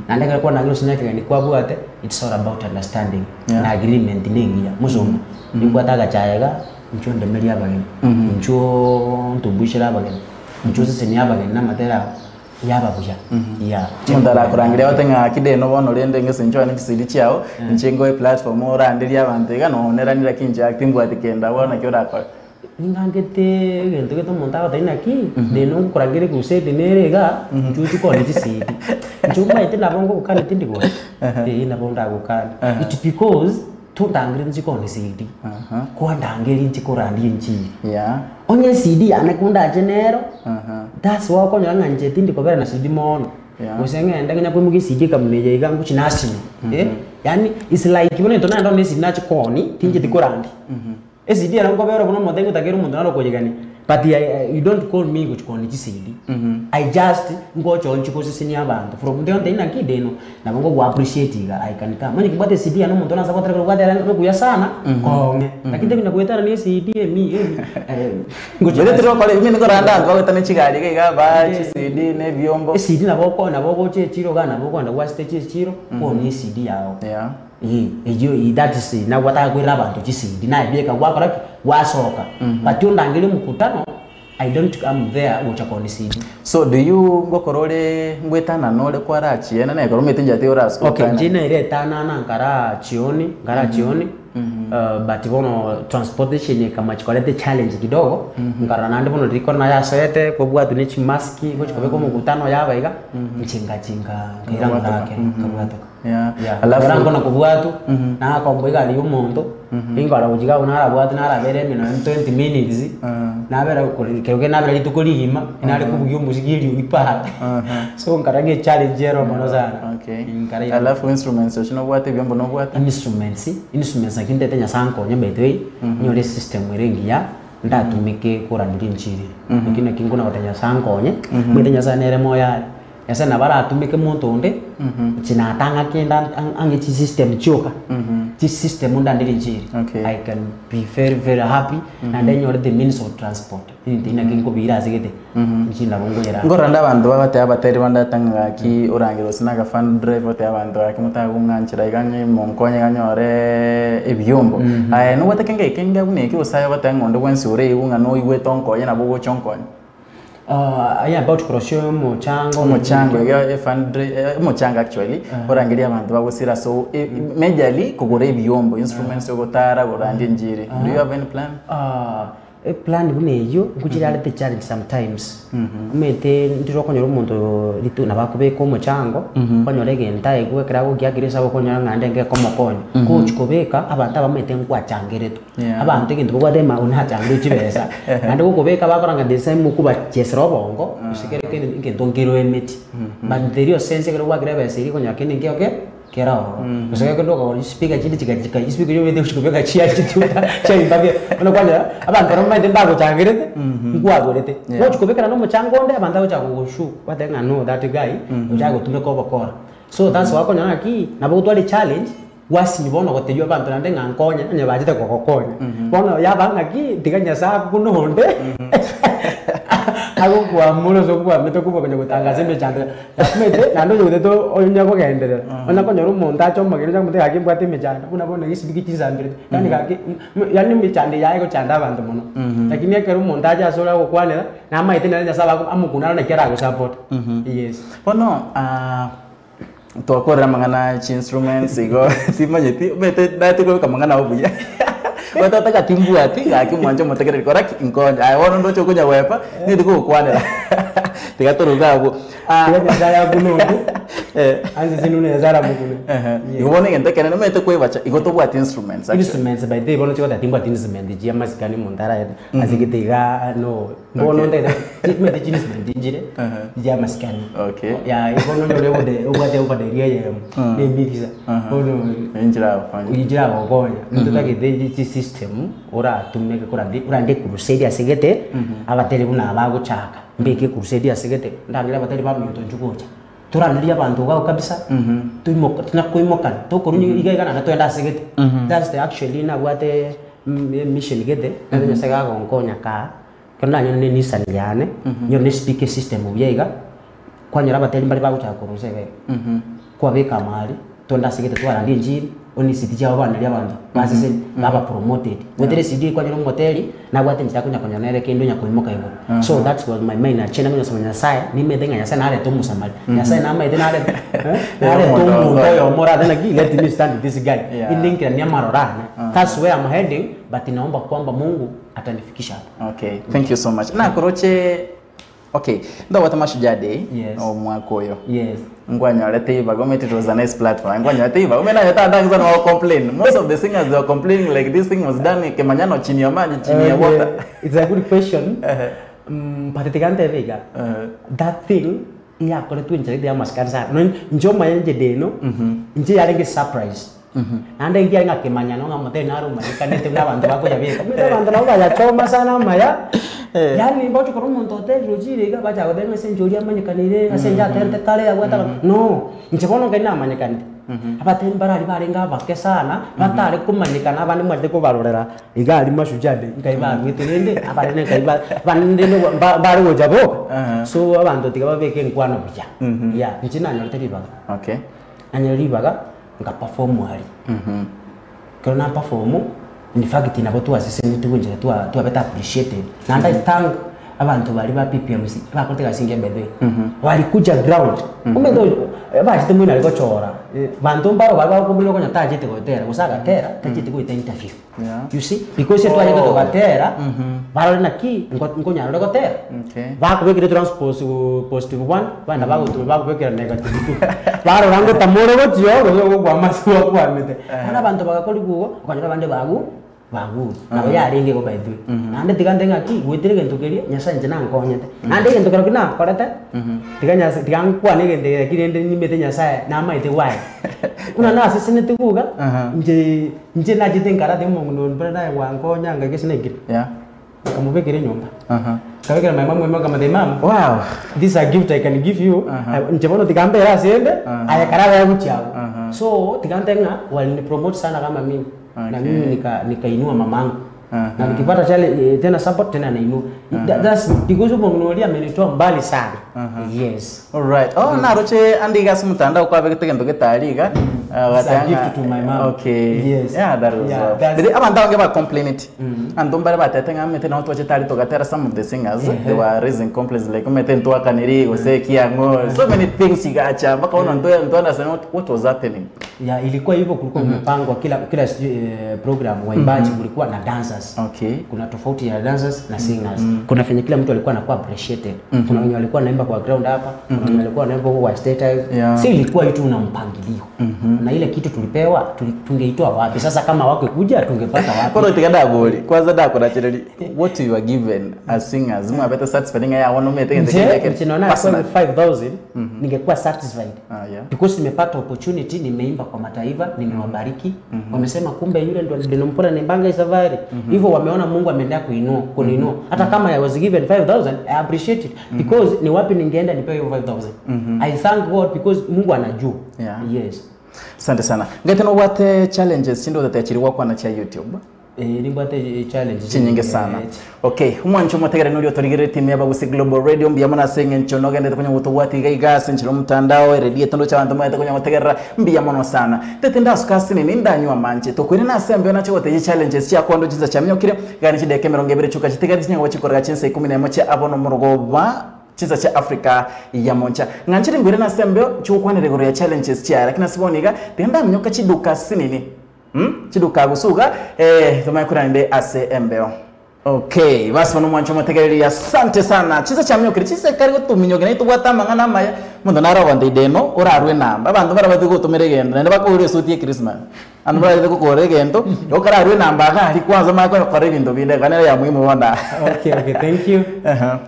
na ndaka kwa ndangiro sinyake ni kwa bwate it's all about understanding na agreement ningia musomo nikwataga chaega ncho ndemelia bageni ncho ntubushira bageni ncho sese ni abageni na matera yaba buja mundara kurangira watenga kideno bono lende ngese ncho ni kisili chao nchengo platform ora ndiri abantu gano neranira kinja acting atikenda bona kyora kwa ngangete gento keto montaga taina ki Deno kurangire kusete nerega chuchu ko ni sidi chuma ite labongo ukani tindiko na bonda ukani it because to tangire nchiko ni sidi ko ndangire nchiko randi nchi onye sidi anakunda genero that's why ko nyanga nje tindiko bera na sidi mono usenge ndaganya kwa mugi sidi kameje igangu chinasi yani it's like when to ndo ni sidi na chikoni tinje tikorandi esidi arango bero bono motengo takeru mundu naro kujegani but you don't call me kuchukoni chisidi. I just ngo chonchi kusisini abantu from the on kide no na ngo ku appreciate I can come mani kibate CD ano muntu naza kwatera kwatera kuya sana konge lakini bina kuetara ni CD mi ngo jere tro kole mimi ngo randa ngo tane chigari ke ga ba CD ne vyombo CD na boko che chiro kana boko na Wasnt chiro ko ni CD yao that is na wata kwira abantu chisidi na ibieka gwakora wasoka but undangire mukutano I don't come there uchakoni CD. So do you go korole ngwetana nole kwa rachi yana na koromete njate orasko. Okay, njina ile tana na ngara chioni but bono transportation kama chikolete challenge kidogo ngara nande bono riko na yasete ko bwatu ni chimaski ko chikobe ko mukutano yaba iga nchinga kiranga yake kabwato. Alafu rango na kubwatu na akombo iga ali umuntu ingara ujiga unara bwatu na arabere mino 20 minutes na bera keuke na bera litukolihima inali kubugi umuziki ili uipa so ngarage challenge yero mono sana. Okay. Alafu instruments shino bwate byombo no bwate instruments akinde tenya sanko nyembetwe nyore system irengia ndatumike kuranira inchiri lakini kinguna watenya sanko nye mwitenya sanere moya yasa nabara atumike muntu onde china tanga kenda ange chi system choka chi system undandira inchiri. I can be very happy and then you're the means of transport ina kinko bira sigete nchina bongo yera ngoranda abantu babate abateri banda tanga ki urangiro sinaga fan drive te abantu akimota kunganchira iganye monkonye ganyore ebyombo no watakenge kenga buneke usayo batanga ondo wensi ure unga no iwe tonko yena bogo chonkonye about crochet mochango ya fan drive mochanga actually orangiria abantu bagusira so majorly kugura ebyombo instruments yo gotara gorandi njiri. Do you have any plan? A plan buneyo ngukira the challenge sometimes mete ndiro konyoro umuntu litu nabakube ko mochango konyore gentaye kwekera go gyagirisa go konyora ngande nge ko mokonyo ko chikobeka abantu abamete ngwachangereto abantu kintu bwatema unachangiro chibesa kandi gukobeka bakoranga the same mukuba chesero bongo usikere kintu ngiro emeti but the real sense kero gwagire besiri konyakene ngyoke kerao usaka kendo ko speaker chindi chika speaker yo wede ushikobeka chia chituta chai babye ono kwanja abantu romande mbago changirete ngwagorete ko chikobeka no mochangonde abantu acha kugushu watenga no that guy ujago tumeko bokora so that's wako nyana ki nabutwali challenge wasi nibono goteyo abantu nande ngankonya nya bajite kokokonya bono yabanga ki tiganya sa kuno honde ago kwa mulo so kwa meto kuba kwenye kutangaza mechanda mete nando yo deto onya ko gendera ona ko nyoru monta cho magero ja mute akimba te mechanda kuna bona isibiki chisambire yani kake yani mechanda yae ko chanda abantu mono lakini akero monta ja sola ko kwanela na maite na nya saba amukuna na kera ko support. Yes bono to akora mangana chi instruments igo simanyeti mete datu ko kamangana obuya wata taka timbu ati akimwanja mutegere koraki inkonja I want ndo chokunya wepa ni ndiko kwanela tikatoruga abo ya bunungu anze sinune zara mukune yobone ngente kenene mete kwebacha igoto bwa instruments by the bono chota timbu instrument ji amasikani mundara azigitega no bono ndede mete instrument njire ji amasikani ya ibono nyore ode ubate ubaderia ye ne mixer bono injira ogonya ndutake the system ora tumeke kurande crusade asegete abatele kuna abaguchaka mbeke crusade asegete ndangira abatele bamyoto njugocha turandiria abantu gao kabisa tuimoka tunakoimoka tokorunyi igana na twenda asegete that's the actually na wate mission gete nanya sega gonkonya ka kana nyone ni saliane nyone speaker system ubyiga kwanyira abatele mbali baguchaka crusade kwa beka mali twenda asegete twarandi njiri oni city jao bana lia bantu basi baba promoted wetele CD kwa nyoro moteli na bwate njita kunya kunya nere kendo nya kuimoka hivo so that was my main achena kunya samanya sai ni medenga ya sana ale tomu samali ya sai na maide na ale tomu yo mora tena gi let me stand this guy indinki ni amarorana that's where I'm heading but naomba kwamba Mungu atanifikisha hapo. Okay, thank you so much na koroche. Okay, ndo watamashujaa day mwaka oyo ngwanya lete iba government it was a nice platform ngwanya lete iba umena yata ndanga sana wa complain most of the singers they are complaining like this thing was done kemanyano chini ya maji chini ya water. It's a good question patetikante vega that thing ya kole tu njere ya maskansa no njoma yanje deno nje yarenge surprise ande ngia ngakemanyano ngamote naro makanete na bantu bako yabika mira bantu nabo ya choma sana maya yani mbocho ko umuntu hotel rojire ga bacha ko deme senjori amanyikanire asenja tente kale agwata no nchebono ngena amanyikanire abateni barari barenga bake sana batare kumanyikana abandi mwate ko barorera igari mashujade ngaiba ngiterende abarene ngaiba bande bari wojabo so abantu tigaba beke nkwano buja ya nchina nyotelibaga okay anyalibaga nga perform hari kana perform in fact nabo tuwasese nitugunjira tuwabeta appreciated nanda thank abantu bari ba PPMC bakoteka singe mbede bari kuja ground umendo bashite mwina liko chora bantu mbaro bari bakumbulo konya tajete gotera gusaga tera tajete kuita interview you see because it waje to gatera baro na ki ngonya ro gotera bakubekire transpose positive 1 bana bakubekira negative 2 baro rango tamoro gotyo go kwa masu kwa mete ana bantu bagakori gugo kwanyira bande bagu nabo yaringe go baithu nande tigande ngaki gwitire gento keria nyasa nje nankonyete nande gento kero kina korete tiganya tigankwa ne gende kirende nyimete nyasa na maite wai una na asisine tiguga nje na jite ngara de mungu ndo brada wankonya ngake sinegire kamubekere nyumba kabekera mama mwe kama de mama wow this a gift I can give you nje bono tigambera siende ayakara ya mchao so tigande nga wali promote sana kama mimi na mimi nikainua mamangu na nikipata chale tena support tena nainua that's because umongolia amenitoa mbali sana yes all right na roche andiga smutanda kwa vekete gendo getaliga a gift to my mom okay yes yeah that was did abanda ngeba complaint andombare batetenga mete na watu tali to gatera some of the singers they were raising complaints like mete ntwa kaniri oseki yango so many things igacha mpaka ona ndo understand what was happening yeah ilikuwa hivyo kulikuwa mpango kila program waimbaji kulikuwa na dancers okay kuna tofauti ya dancers na singers kuna fanya kila mtu alikuwa anakuwa appreciated kuna wenye walikuwa naimba kwa ground hapa kuna wenye walikuwa naimba kwa stage si ilikuwa itu na mpangilio na ile kitu tulipewa tungeitoa wapi sasa kama wako kuja tungepata wapi kwa tigada goli kwanza da kuna chireli what you are given as singers mwa better satisfying ya wana mete ngeke ninaona 5000 ningekuwa satisfied because nimepata opportunity nimeimba kwa mataifa nimewabariki wamesema kumbe yule ndo ndinompora nimbanga safari hivyo wameona Mungu ameendelea kuninua hata kama I was given 5000 I appreciate it because ni wapi ningeenda nipewe 5000 I thank God because Mungu anajua yes asante sana ngeteno what challenges sindo tatachiriwa kwa na cha YouTube nimbate challenge chinyinge sana okay umwancho mutegere nuri otorigere team ya Bagusi Global Radio mbiyamo na senge nchono gende kunya gutugwati gaigas nchiro mtandao radio tondo cha bantu mwete kunya mutegera mbiyamo no sana tetenda skasi ni ndanywa manje tokwire na sembe na cyo woteje challenges cya kondo chiza cha myokire gani chideke 20 chuka chitegari chinyanga wachikorera chinse 11 cha abono murugoba chiza cha Africa ya moncha nganchiri ngwire na sembe cyo kwanire gore ya challenges cya lakini siboniga tenda mnyoka chiduka sinini chiduka gusuga tumayikura nde ACMBO okay basi bano mwancho mategereri asante sana chiza cha myokire chiza kari gutuminyoge na itugwata mangana maya mundo nara wande deno orarwe namba abantu barabati gutumire gendo nende bakore suti Christmas anu barabati gukore gendo okararwe namba ga ari kwanza mako yakore bindo binde kanera ya muhimu wanda okay thank you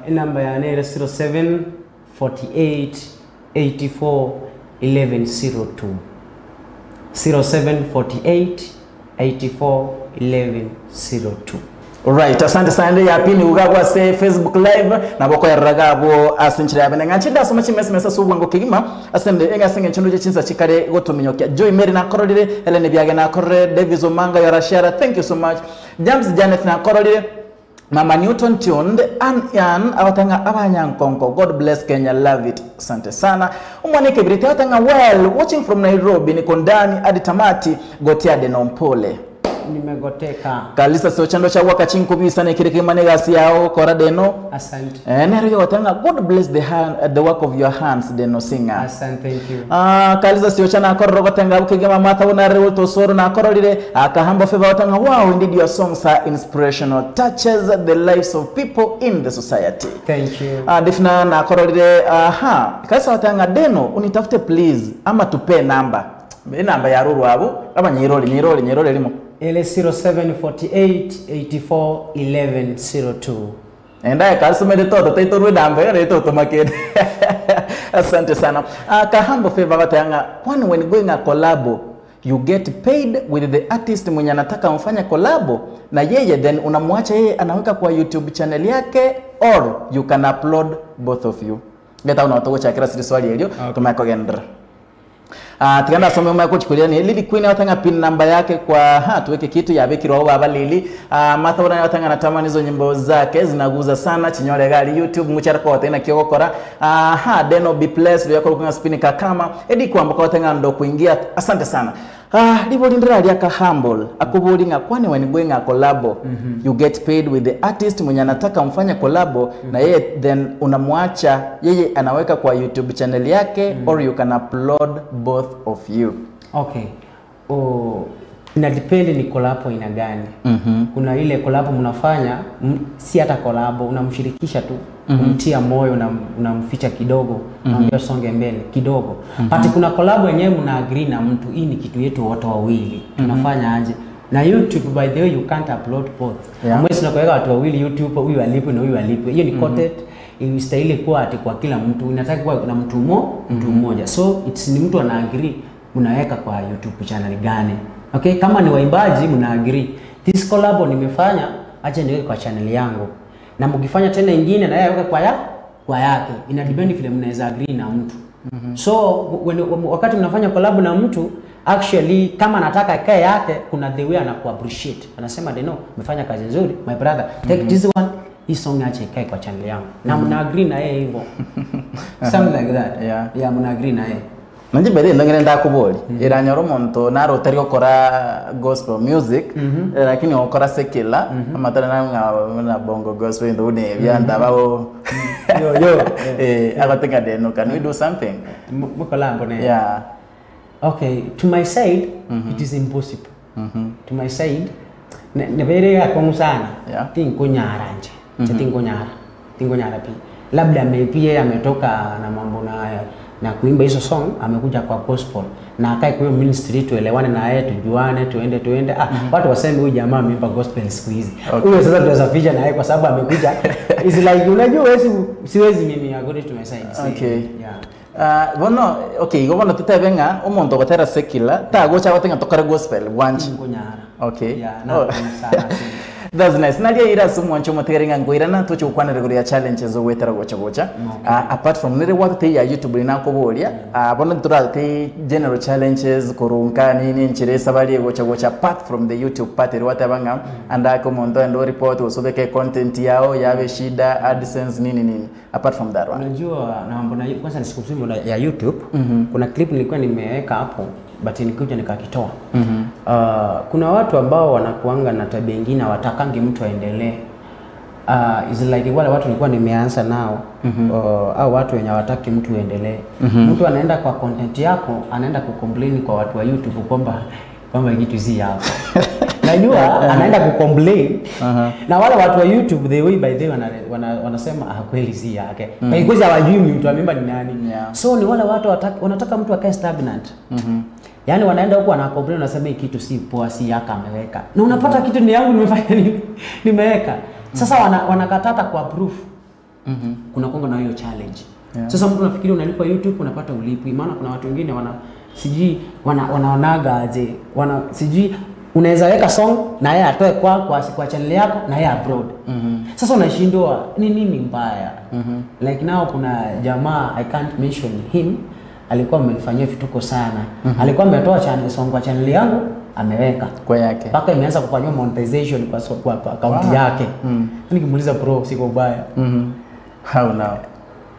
namba ya 07 48 84 1102 0748 84 1102 Alright, asante sana ya pini ugagwa se Facebook live na boko ya ragabo asinchira yabene nganchida soma chimesa subwango kigima asende enga singe nchundu chinza chikare gotuminyokya Joy Mary na kororire Helene Biage na korore Davis Omanga ya Rashara thank you so much James Janet na kororire Mama Newton tuned and awatanga abanyankonko God bless Kenya love it asante sana umwanike brite awatanga well watching from Nairobi ni kondani hadi tamati gotia de nompole nimegoteka kalisa so chando cha waka chinko bisa ne kireke manegasi yao kora deno asante nero yo watanga God bless the work of your hands deno singer asante thank you kalisa so chana korro gotanga ukigema mata una rewoto soro na kororire akahamba favor watanga wow indeed your songs are inspirational touches the lives of people in the society thank you defina na kororire kalisa watanga deno unitafute please ama tupe namba ya ruru abo abanyiroli limo ele 0748 84 1102 enda kasumede todo taitorwe namba ya toto makede asante sana kahambo favor batanga kwani when going a collab you get paid with the artist mwenye anataka mfanye collabo, na yeye then unamwacha yeye anaweka kwa YouTube channel yake, or you can upload both of you. Geta unatoka chakira siri swali helio tumako gendra. Tiganda some umako chikulia ni Lily Queen watanga pin number yake kwa tuweke kitu ya bekiro au baba Lily. Martha wana watanga natamani hizo nyimbo zake zinaguza sana chinyole gali YouTube muchara kwa tena kiokora. Deno be blessed yako kuna spin kama edi kwamba kwa watanga ndo kuingia. Asante sana. Libo lindira aliaka humble akubulinga kwani wanibwenga collabo. You get paid with the artist mwenye anataka mfanye collabo, na yeye then unamwacha yeye anaweka kwa YouTube channel yake, or you can upload both of you. Okay. Ina depend ni collabo ina gani. Kuna ile collabo mnafanya si hata collabo, unamshirikisha tu, kumtia moyo na unamficha kidogo, unamwambia songe mbele kidogo. But kuna collabo yenyewe mna agree na mtu, hii ni kitu yetu wote wawili. Tunafanya aje? Na YouTube by the way you can't upload both. Mwezi tunaweka watu wawili YouTube, huyu alipo na huyu alipo. Hiyo ni content inastahili kuwa ati kwa kila mtu. Inataka kuwa na mtu mmoja. So it's ni mtu ana agree mnaweka kwa YouTube channel gani. Okay, kama ni waimbaji mna agree. This collab nimefanya acha niweke kwa channel yangu. Na mkifanya tena nyingine na yeye aweke kwa yake. Ina depend vile mnaweza agree na mtu. So wakati mnafanya collab na mtu, actually kama anataka kae yake, kuna the way anaku appreciate. Anasema Deno, umefanya kazi nzuri my brother. Take this one, hii song acha ikae kwa channel yangu. Na mna agree na yeye hivyo. Something like that. Yeah, mna agree na yeye. Nanje bere ndongere ndakuboli iranyoro monto naro tari gukora gospel music lakini okora secular amatara na bongo gospel ndo ne byanda bawo yo abatenga Deno, can we do something mukolambo ne? Yeah. Okay, to my side it is impossible. To my side ne bere akongu sana tinkunyara nje tinkunyara pi labda maybe ametoka na mambo na kuimba hizo song, amekuja kwa gospel na akae kwa ministry tuelewane na yeye, tujuane, tuende watu waseme huyu jamaa ameimba gospel siku hizi. Huyo sasa tunasafisha na yeye kwa sababu amekuja. Is like unajua siwezi mimi according to my side. Okay. Yeah. Bono okay, gobono tutabenga omonto gotera secular tagocha batenga tokara gospel wanchi kunyara. Okay. Yeah, na sana. That's nice. Nadia ira sumu ancho materenga ngoirana tucho kwana regular challenges zo wetera gocha. Apart from nire watu te ya YouTube ina ko bolia. Bono tura te general challenges korunka nini nchire sabali gocha apart from the YouTube part ri watu abanga anda ko mondo ndo report usobeke content yao yawe shida AdSense nini. Apart from that one. Unajua na mambo na kwanza nisikusimu ya YouTube. Kuna clip nilikuwa nimeweka hapo but nikuja nikakitoa. Kuna watu ambao wanakuanga na tabia nyingine watakangi mtu aendelee. Is like wale watu nilikuwa nimeanza nao au watu wenye hawataki mtu aendelee. Mtu anaenda kwa content yako, anaenda kucomplain kwa watu wa YouTube kwamba kitu si yako. Najua anaenda kucomplain na wale watu wa YouTube the way by the wanasema kweli si yake. Because hawajui mtu amemba ni nani. So ni wale watu wanataka mtu akae stagnant. Yaani wanaenda huko wana complain, wanasema hii kitu si poa, si yaka ameweka. Na unapata kitu ni yangu nimefanya nimeweka. Sasa wanakatata kwa proof. Kuna kongo na hiyo challenge. Sasa mtu unafikiri unalipa YouTube unapata ulipi. Maana kuna watu wengine wanaonaga aje. Sijui unaweza weka song na yeye atoe kwa channel yako na yeye abroad. Sasa unashindwa ni nini mbaya? Like now kuna jamaa I can't mention him, alikuwa amenifanyia vituko sana. Alikuwa ametoa song kwa channel yangu ameweka kwa yake. Paka imeanza kufanywa monetization kwa account yake. Nikimuuliza bro siko ubaya. How now?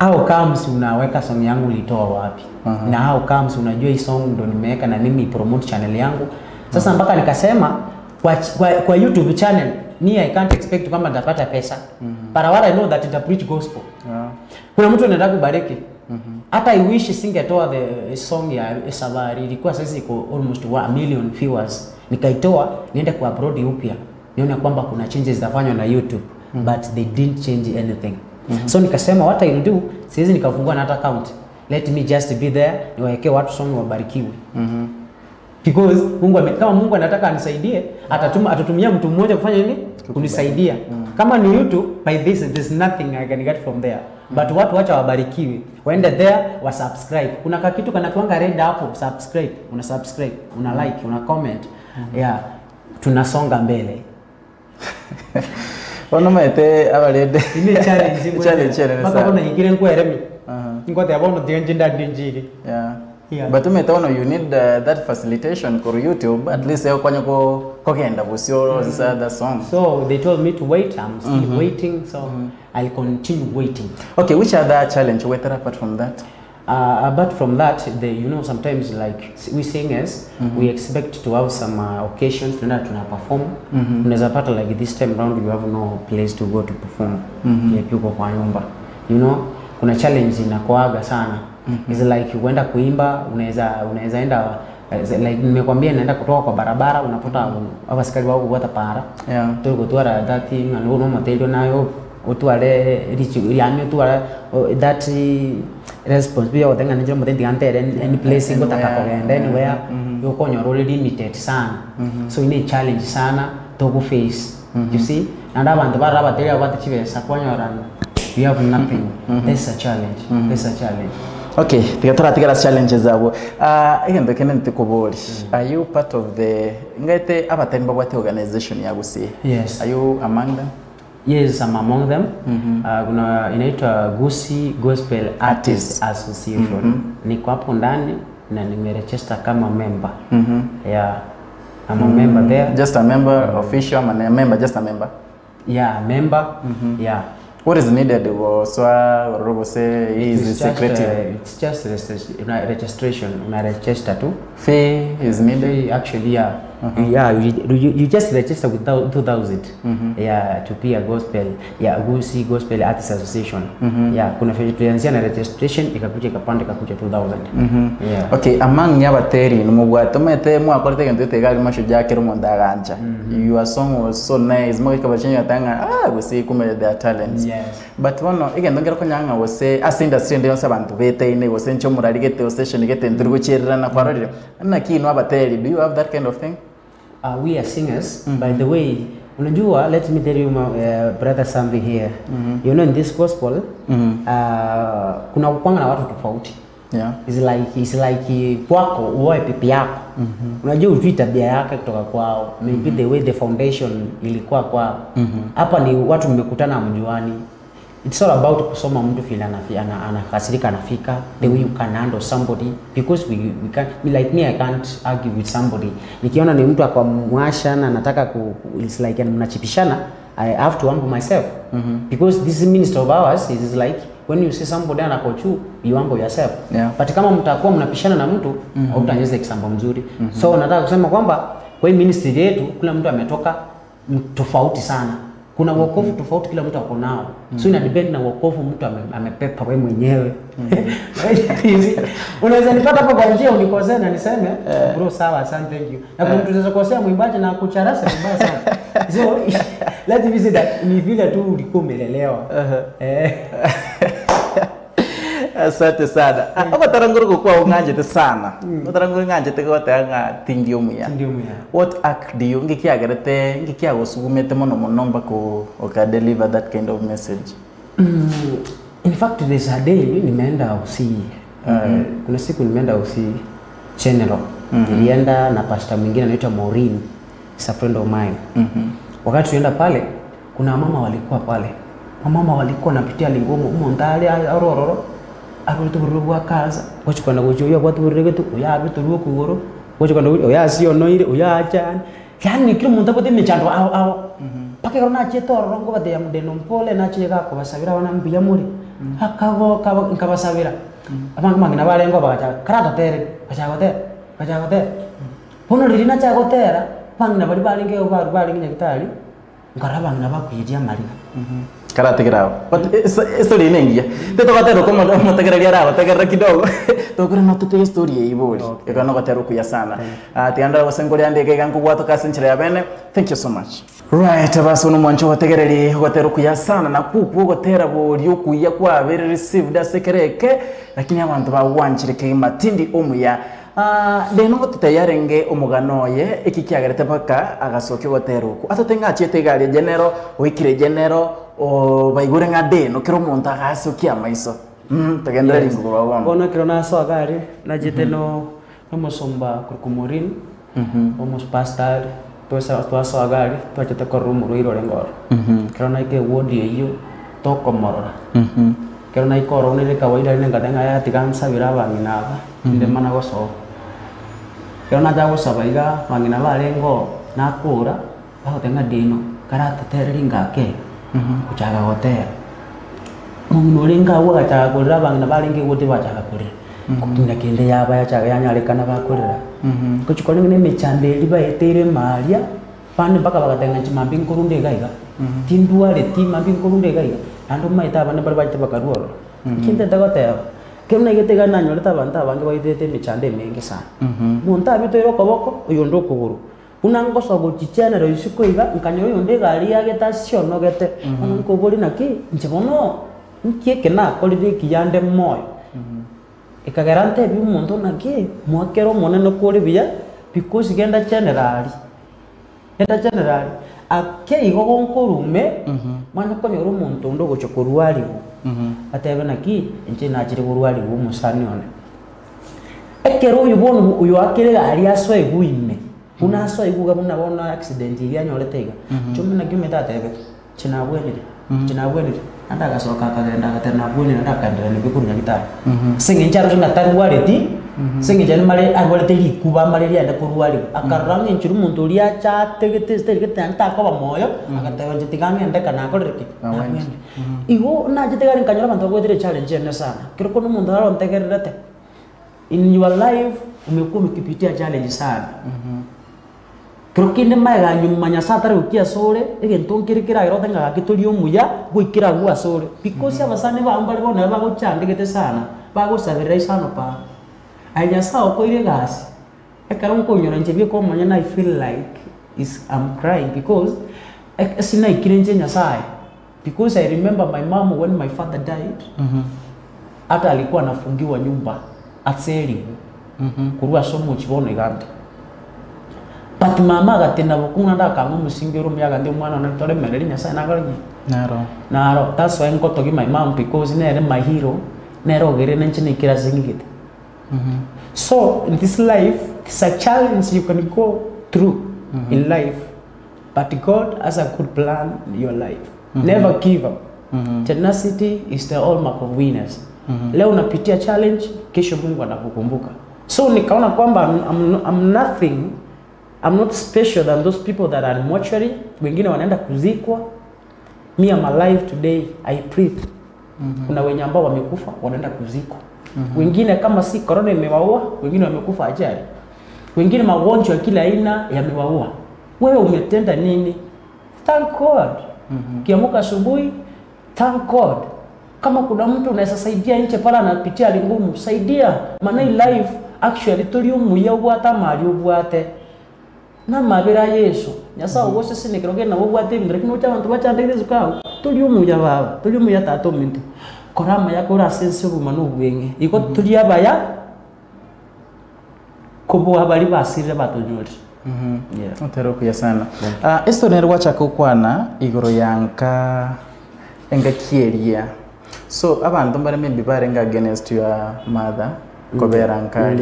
How comes unaweka song yangu ulitoa wapi? Na how comes unajua hii song ndo nimeweka na mimi promote channel yangu? Sasa mpaka nikasema kwa YouTube channel I can't expect kama nitapata pesa. But what I know that it preach gospel. Kuna mtu anataka kubariki. Hata I wish singetoa the song ya Sabari, ilikuwa sasa iko almost 1 million viewers. Nikaitoa niende kwa upload upya. Nione kwamba kuna changes zitafanywa na YouTube, but they didn't change anything. So nikasema what I'll do, siwezi nikafungua na hata account. Let me just be there, niwaekee watu song wabarikiwe. Because kama Mungu anataka anisaidie, atatumia mtu mmoja kufanya nini? Kunisaidia. Kama ni YouTube, by this there's nothing I can get from there. But watu wacha wabarikiwe. Waende there, wa subscribe. Kuna kitu kana kuanga red hapo, subscribe. Una subscribe, una like, una comment. Yeah. Tunasonga mbele. Ono mete abalede. Ini challenge. Baka kuna hikire nkwere ngote abono dienjinda dinjiri. Yeah. But you need that facilitation for YouTube, at least you can go busio other songs. So they told me to wait. I'm still waiting, so I'll continue waiting. Okay, which other challenge were there apart from that? Apart from that, sometimes like we singers, we expect to have some occasions to perform. Unaweza pata like this time round you have no place to go to perform. Yuko kwa nyumba. You know, kuna challenge inakuaga sana. It's like uenda kuimba, unaweza enda like nimekwambia naenda kutoka kwa barabara unapata abasikari wao watapara. Yeah. Tuko tuara that thing and no material nayo otuare yani otuara that responsibility of thing njiro mutendi ante any place ngotaka kugenda anywhere yoko nyoro limited sana. So ini challenge sana to go face. You see? And abantu barabateri abatichibesa kwanyora you have nothing. That's a challenge. That's a challenge. Okay, tigera challenges abo. Igendo kene ntikubori. Are you part of the ngate abatani babwate organization ya Kisii? Yes. Are you among them? Yes, I'm among them. Kuna inaitwa Kisii Gospel Artists Association. Niko hapo ndani na nimeregister kama member. Yeah. I'm a member there. Just a member, official, and a member, just a member. Yeah, member. Yeah. What is needed? So, say is secretary. It's just registration. Una register too. Fee is needed. Actually, yeah. Yeah, you just register with 2,000. Yeah, to be a gospel. Yeah, Kisii Gospel Artists Association. Yeah, kuna fee na registration ikakuja kapande ikakuja 2,000. Yeah. Okay, among yabateri numubwato mete mu akorete gento tegali mashuja kero mondaganja. Your song was so nice. Mo ikabachenye atanga Kisii kume their talents. Yes. But one igendo ngero konyanga wose as industry ndio sabantu bete ine wose ncho murari gete station gete ndrugo cherera na kwarorire. Na kino abateri, do you have that kind of thing? We are singers. By the way, unajua, let me tell you my brother something here. You know, in this gospel, kuna kukwanga na watu tofauti. Yeah. It's like kwako uoe pipi yako. Unajua ujui tabia yake kutoka kwao. Maybe the way the foundation ilikuwa kwao. Hapa ni watu mmekutana mjuani. It's all about kusoma mtu vile anakasirika anafika, the way you can handle somebody, because we can't, like me, I can't argue with somebody. Nikiona ni mtu akamwasha na nataka it's like mnachipishana, I have to humble myself. Because this minister of ours is like when you see somebody anakochu, you humble yourself. Yeah. But kama mtakuwa mnapishana na mtu, hautanyeza example mzuri. So nataka kusema kwamba kwa hii ministry yetu kila mtu ametoka tofauti sana. Kuna wokovu tofauti kila mtu ako nao. So ina depend na wokovu mtu amepepa wewe mwenyewe. Unaweza nipata hapo kwa njia unikosea na niseme bro sawa asante thank you. Na kuna mtu anaweza kukosea mwimbaji na kucharasa vibaya sana. So let's visit that ni vile tu ulikuwa umelelewa. Asante sana. Abataranguru kwa unganje sana. Abataranguru nganje kwa tanga tindio muya. What act do you ngikiagerete ngikiyagosugumete mono mbako deliver that kind of message? In fact there's a day nimeenda Kisii. Kuna siku nimeenda Kisii General. Nilienda na pastor mwingine anaitwa Maureen, is a friend of mine. Wakati tulienda pale kuna mama walikuwa pale. Mama walikuwa napitia lingumu mondale arororo. Aruto ruwa kaza wachukana gojo watu buregetu oya aruto ruwa kugoro wachukana oya sio noire oya achan yani kile muntu apote mechando ao pake rona cheto rongo bade ya mudeno mpole na chega ko basabira wana mbiya muri akago nkabasabira abantu mangina barengo bagacha karata tere bacha gote pono lirina cha gotera pangina bari baringe bari nyakitali ngaraba ngina bakwidia marina karate grao. But story nengia. Teto batero kama mtagereria rao, tagerera kidogo. Tokura no tete story ibori. Ekano batero kuya sana. Tiandara wasengori andege gangu gwato kasenchira ya bene. Thank you so much. Right, abaso no mwancho bategereri batero kuya sana na kuku gotera bori okuya kwa very received asekereke lakini abantu bawanchireke matindi omuya Deno gotitayarenge omugano ye iki kiagerete baka agasoke goteruku atotenga achete gari genero oikire genero o baigure ngade no kiro monta agasokia maiso tagendera ringuro bono bono kiro na so gari na jete no musomba kurkumurin omos pastor to so gari to achete korumuro iro rengor kiro na ke wodi iyo to komorora kero na ikoro ne kawaida ne ngatenga ya tikansa biraba nginaba inde mana goso kero na jago sabaiga mangina barengo na kura aho tenga dino karata tereringa ke kuchaga hotel mungu ringa wa chaga kura bangina barengi wote bachaga kure kutinda kinde yaba ya chaga yanyale kana bakurira kuchukole ne mechande liba etere malia pane baka bakatenga chimambing kurunde gaiga tinduale timambing kurunde gaiga ando maita bana barbaite bakaruoro kinte tagote kemna getega nanyo leta banta bange baitete michande mengi sana munta bito iro koboko uyondo kuguru unango sogo chichana ro isiko iga nkanyo yonde gari yageta siono gete unango boli naki nchebono nkieke na kolide kiyande moyo ikagarante bi muntu naki mwakero monene kuri biya because genda generali ake igogo nkorume mwana ko nyoro muntu ndo gochokorwali atebe naki enche nachire gorwali musani one ekero uyu bono uyu akire ari aso eguime una aso eguga buna bona accident iri nyoletega chumi na gime tatebe chinabwenire anda gasoka kagenda gatena bwenire anda kandira ni bikunya gitari singe ncharo ngatarwaleti singe jani male arwalete likuba male lianda kurwali akarrange nchiru muntu lia chategete stegete anta ko bamoyo agateba ntigange ndeka nakorereki igo najitegari nkanyora bantu bagwetire challenge ene sana kiro kono muntu haro ntegererete in your life umekuwa ukipitia challenge sana kiro kinde maiga nyuma nyasatare ukia sore egentonkirikira irote ngakituri omuya gwikira gwa sore because abasane bambare bona bagochandegete sana bagosabira isano pa aya sao koire gasi ekaro nkonyora njebye ko manya na I feel like I'm crying because sina ikirenje nyasai because I remember my mom when my father died hata alikuwa anafungiwa nyumba atseli kurua somo chibono igande but mama gatena bokunga ndakanga musingiro myaga ndi mwana na tore mereri nyasai nagalanye naro that's why nkotogi my mom because nere my hero nero gere nenchine kira singite so in this life it's a challenge you can go through in life but God has a good plan in your life never give up tenacity is the hallmark of winners leo unapitia challenge kesho Mungu anakukumbuka so nikaona kwamba I'm nothing I'm not special than those people that are mortuary wengine wanaenda kuzikwa me am alive today I breathe kuna wenye ambao wamekufa wanaenda kuzikwa wengine kama si corona imewaua wengine wamekufa ajali wengine magonjwa kila aina yamewaua wewe umetenda nini thank God kiamuka asubuhi thank God kama kuna mtu unaweza saidia nje pala anapitia lingumu saidia maana life actually tulio muya ubwata mali ubwate na mabira Yesu nyasa wose sinikroge na ubwate bindre kino cy'abantu bacandegeze zukao tulio muya baba tulio muya tato mintu korama yakora sense ubumano ubwenge iko tulia baya kubo habari basire batonyori otero kuya sana esto nerwa chako kwana igoro yanka engakieria so abantu mbare maybe barenga against your mother koberanka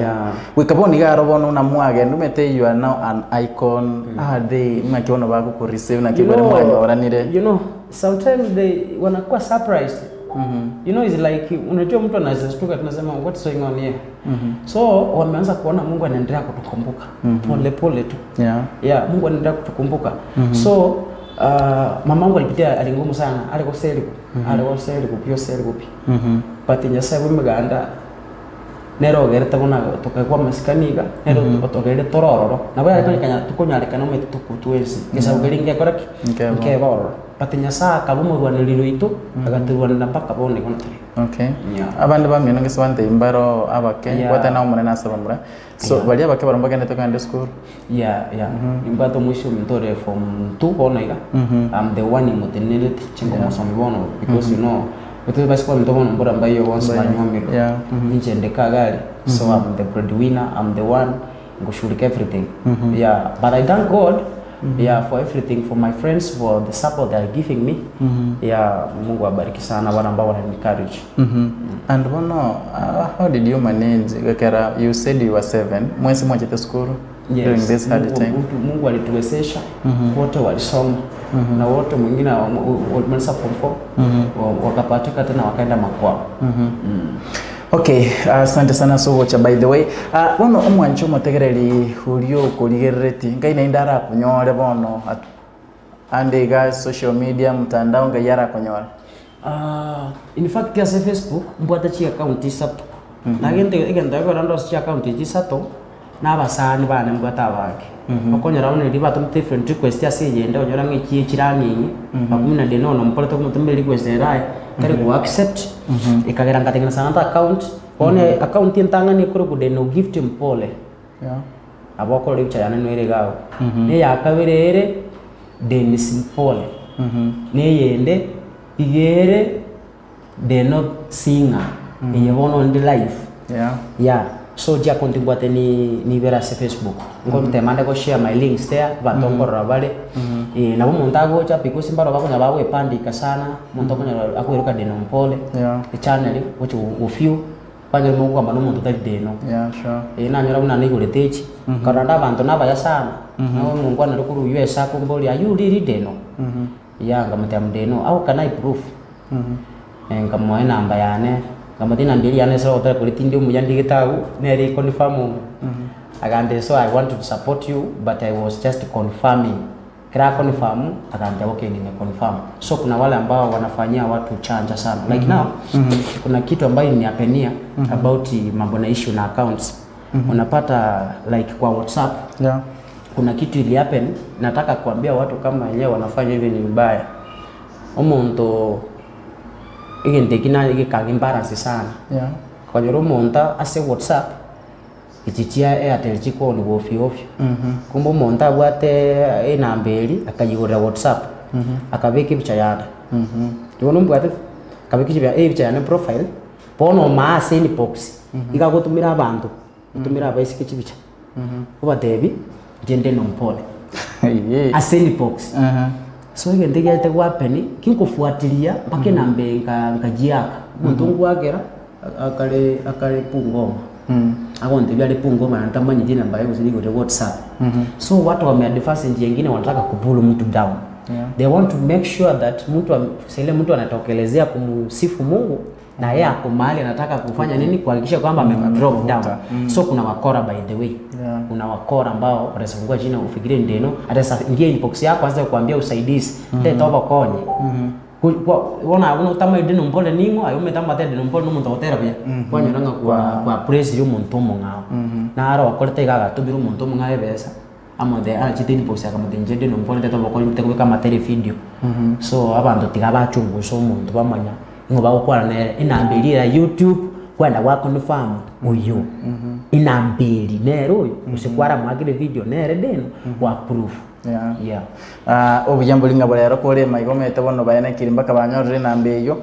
wikaboni garo bono na mwage numete you are now an icon they makiona bago ku receive na kibere mwanyo oranire you know sometimes they wanakuwa surprised you know it's like unajua mtu anazistuka tunasema what's going on here so wameanza kuona Mungu anaendelea kutukumbuka pole pole tu Mungu anaendelea kutukumbuka so mamangu alipitia alingumu sana aliko seli pio seli but nyasa wimeganda nero gereta bona tukagwa masikaniga nero otogere tororo na baya kanya tukonyareka no metu tukutwezi ngesa ugeringe koraki nkeboro patinya saa kabumurwaniriro itu agaturwana mpaka bone kontri abandi bamye ngese bante imbaro abake kwata na umune nasabamura so bali abake barombaga neto kandi school imbato mwisho mtore from 2 bona iga I'm the one in mutenelete chingo masomi bono because you know Because basi kwa mtomo mbora mbayo once banyomiro. Yeah. Nje ndeka gari. So I'm the breadwinner, I'm the one ngushulika everything. Yeah, but I thank God yeah, for everything, for my friends, for the support they are giving me. Yeah, Mungu abariki sana wana ambao wana encourage. And how did you manage? You said you were 7. Mwezi mmoja te school during this hard time. Mungu alituwezesha wote walisoma na wote mwingine walimaliza form 4 wakapatika tena wakaenda makwao. Okay, asante sana so watch by the way. Wono omwancho motegereri hulio kuligereti ngaina indara kunyore bono ande guys social media mtandao ngayara kunyore. In fact ya Facebook mbwata chi account isato. Nagende igenda ko rando chi account isato n'abasani bana mbwata bange. Bakonyera bone riba tum different request asiyenda onyora ngiki kirani bakumina de nono mpolete kumutumbe request erai kare ku accept ikagera ngatenga sana account one account yentanga ni kuri kude no gift mpole aboko ri cyane no ere gawo ne yakaberere de ni simpole ne yende igere de no singer yebono on the life so ja contribute ni vera se Facebook ngo mtemande ko share my links there batongorora bale na bo montago cha because mbaro bako nyabawe epandika sana muntu ko akweruka de no mpole channel which ufio panyo mungu amba no muntu tali deno na nyora una nigure techi karanda bantu nabaya sana na mungu ana rukuru US akomboli ayu riri deno nga mutam deno au kana proof ngamoe namba yane ngamadina mbili yane so otara kulitindi umuyandi gitagu neri confirm agande so I want to support you but I was just confirming kira confirm agande okay ni confirm so kuna wale ambao wanafanyia watu chanja sana like now kuna kitu ambayo ni apenia about mambo na issue na accounts unapata like kwa WhatsApp kuna kitu ili happen nataka kuambia watu kama wenyewe wanafanya hivi ni mbaya omonto igendekina ikagimbalance sana kwa joro monta ase WhatsApp ichichia Airtel chiko ni ofio kumbo monta bwate inambeli akayigura WhatsApp akabeki bicha yada tubona mbwate kabeki bicha yana profile pono ma send box ikagotumira abantu tumira abaisiki chibicha kuba debi jende no mpole send box so igende gete wapeni kinkufuatilia mpaka nambe ngajiaka muntu wagera akale pungoma akonde byale pungoma natamanya jina ambayo uziligo de WhatsApp so watu wameadvance njia nyingine wanataka kubulu mtu down they want to make sure that mtu anatokelezea kumsifu Mungu na yeye ako mahali anataka kufanya nini kuhakikisha kwamba drop down so kuna wakora by the way kuna wakora ambao wanasungua jina ufikirie ndeno hata sasa ingia inbox yako anza kuambia usaidizi ndio konye wana utama ideno mpole ningo ayo metama tete no mpole no muntu otera bya kwanya nanga kwa praise yo muntu mungao na ara wakorete gaga tubiru muntu mungae besa amo de chitini box yaka mutenje de no mpole tete bakora muteko kama tele video so abantu tigabachungu so muntu bamanya ngoba ukwana ne inambelira YouTube kwenda wa confirm uyu inambeli nero usikwara mwagire video nere deno wa proof obujambo lingabo lero kore maigomete bono bayana kirimba kabanyorre nambeyo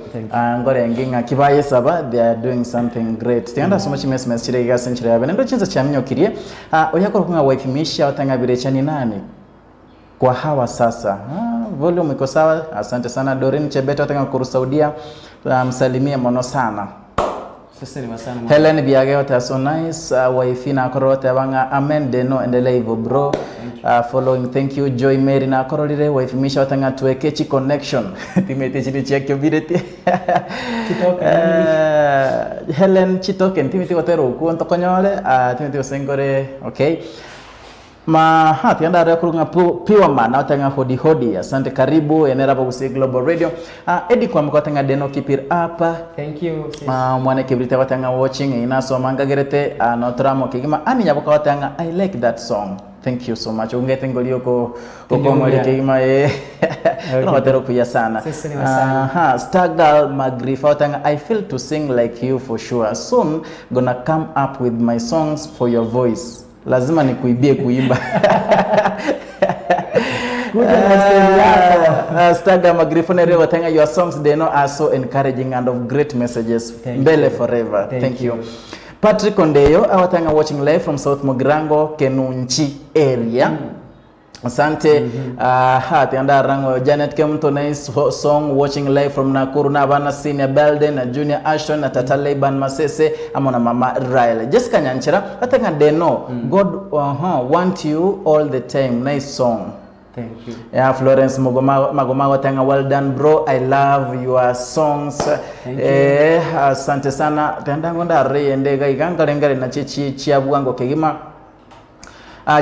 ngore nginga kibaye saba they are doing something great tianda so much message chire gase nchire yabe ndo chinza chamnyokirie oyakora kunga wife misha otanga birecha ni nani kwa hawa sasa volume iko sawa asante sana Doreen Chebeta otanga kurusaudia msalimie mono sana Helen Biageo ta so nice wife na korota banga amen deno endelea hivyo bro following thank you Joy Mary na korolire wife misha watanga tuwekechi connection timete chini chake bireti Helen Chitoken timete otero ku ntokonyole timete osengore okay tianda kurunga piwa mana otanga hodi asante karibu enera bagusi Global Radio edi kwa mkotanga deno kipir apa thank you mwane kibrita watanga watching inaso manga gerete notramo kigima ani nyaboka watanga I like that song thank you so much ungete ngolio ko mwale kigima kuna watero kuya sana Stargal Magrifa watanga I feel to sing like you for sure soon gonna come up with my songs for your voice lazima nikuibie kuimba kuja na style yako Staga Magrifone Rewa Tenga, your songs they know are so encouraging and of great messages. Mbele forever. Thank you. Patrick Ondeyo, awatanga watching live from South Mogirango, Kenunchi area. Asante. Tianda rango Janet Kemuto, nice song watching live from Nakuru na bana senior Belden na Junior Ashton na Tata Leiban Masese amona Mama Riley. Jessica Nyanchira, atanga they know God want you all the time. Nice song. Thank you. Yeah, Florence Magomago tanga, well done bro. I love your songs. Thank you. Asante sana. Tianda ngonda reyendega igangalengale na chiabuango kegima.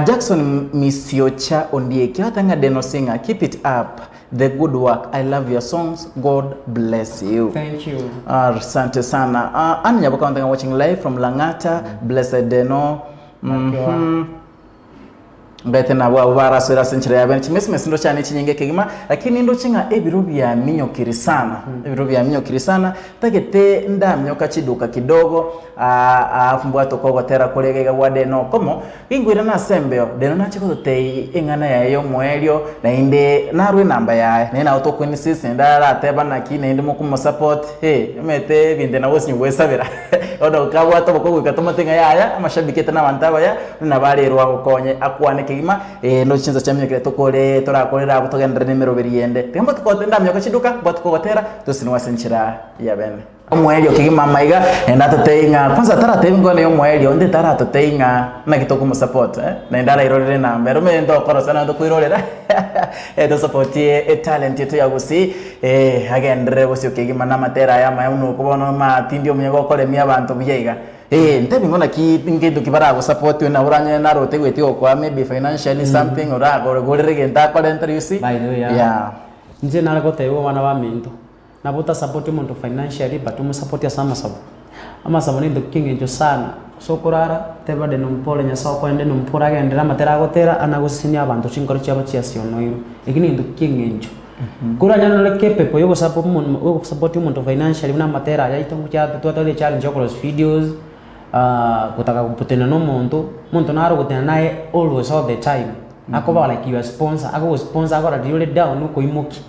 Jackson Misiocha Ondieki, atanga deno singer, keep it up, the good work. I love your songs. God bless you. Thank you. Asante sana. Anya Boka watanga watching live from Langata, blessed deno. Mbete na wara sura senchira ya benchi mesime sindo chane chinyenge kegima lakini ndo chinga ebirubi ya minyo kirisana ebirubi ya minyo kirisana tagete nda mnyoka chiduka kidogo afumbu atoko tera kolege wade no komo ingwira na sembeo deno na chiko tei ingana ya yo mwelio na inde narwe namba ya na autoko ni sisi ndara ateba na kine inde mukumo support mete binde na wosi ngwesabira odo kawa to boko gukatoma tenga ya amashabikete na bantaba ya na bari rwa gukonye akwane kigima no chinza chamye kire tokore torakorera butogendera nimero biriende tembo tukotenda myoka chiduka botokotera tosinwa senchira ya bene omwelio kigima maiga enda teinga kwanza tara tengo ne omwelio nde tara teinga na kitoko mu support na ndara irorere na mbero me ndo korosana ndo kuirorera edo support talent yetu ya gusi agendere gusi kigima na matera ya mayuno kubono ma tindio myego kole mi abantu byeiga ntebi ngona ki ngindo kibara go support na uranye na rote gweti kwa maybe financially something or gore genta kwa interview by the way yeah nje nala ko tewo wana wa minto na bota support muntu financially but mu support ya sama sabo ama sabo ni doking enjo sana so kurara teba de numpole nya so ko ende numpura ga ndira matera gotera anagosinya abantu chinkoro cyabo chiasiono iro ikini doking enjo kuranya no leke pepo yo support muntu financially na matera ya itongo cha tutale challenge cross videos kutaka kuputena no muntu naro kutena naye always all the time akoba like your sponsor ako sponsor ako radio down no koimoki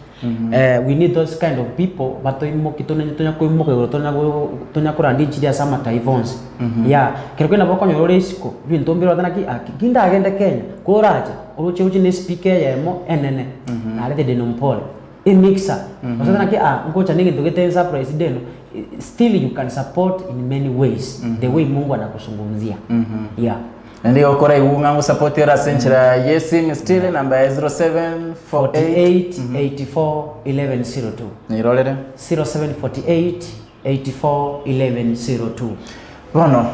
we need those kind of people but imoki tonya koimoki tonya kurandi chidi sama taivons yeah kero kwena boko nyoro risiko bintu mbiro tanaki kinda agenda Kenya koraje uruche uchi ne speaker yemo enene ale de nompole mixer wasana ki ngocha ningi tugete surprise deno still you can support in many ways the way Mungu anakusungumzia yeah ndio kora iunga support ya senchira yesim still number 0748841102 ni rolere 0748841102 Bono,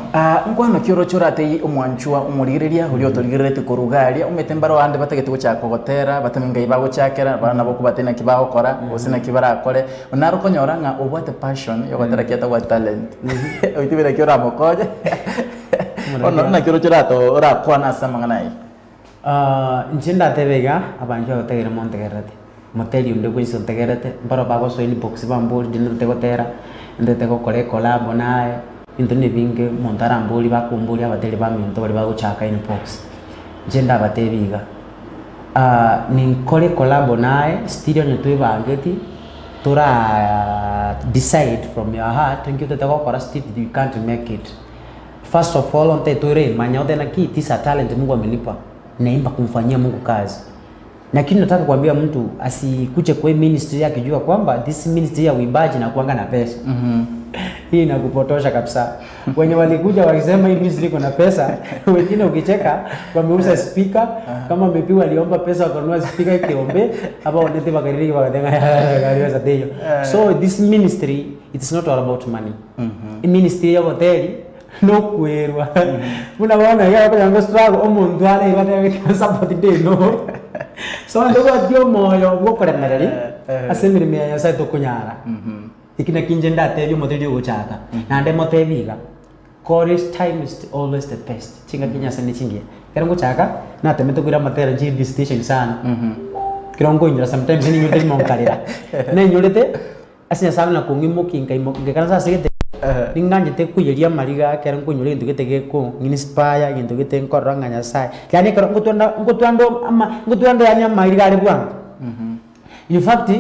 ngwano kioro chorate omwanchwa omurigereria uri otorigerete kurugaria umetembaro ande bategete cha kogotera bataminga ibago chakera bana boko batena kibago kora osina kibara kore onaro konyora nga obwate passion yogotera kiata wa talent oitibira kiora mokoje ono na kioro chorato ora kwana sama ngai njinda tebega abanjo tegera montegerate moteli unde kwiso tegerate mbaro bago so in box bamburi dinu tegotera ndete ko kole collab nae intone binge montarambuli bakumbuli abateli ba minto bali baguchaka in box jenda batebiga ninkole collab nae studio nyetu bangeti tora decide from your heart thank you to go for studio you can't make it first of all onte tore manyote na kiti sa talent Mungu amenipa naimba kumfanyia Mungu kazi lakini nataka kuambia mtu asikuje kwa ministry yake jua kwamba this ministry ya uimbaji na kuanga na pesa hii inakupotosha kabisa wenye walikuja wakisema hii ministry iko na pesa wengine ukicheka wameuza speaker kama maybe waliomba pesa wakanunua speaker kiombe hapa wanete bakariri wakatenga gariweza deyo so this ministry it's not all about money ministry ya hoteli no kwerwa unaona yako yango struggle omuntu ale ibata support day no so ndo dio moyo gokoremereri asemire me ya saito kunyara ikina kinjenda tebyo moteli gochaka na nde motebiga chorus time is always the best chinga kinyasa ni chingia kerongo chaka na temeto kura matera GD station sana kerongo nyura sometimes ni nyurde monkalira na nyurete asinya sana na kungimo kinga kana sasa sigete ninganje te kuyeria mariga kerongo nyure ndugete geko inspire ndugete nkoranga nyasai yani kerongo ngutwando ama ngutwando yani mariga ari bwangu in fact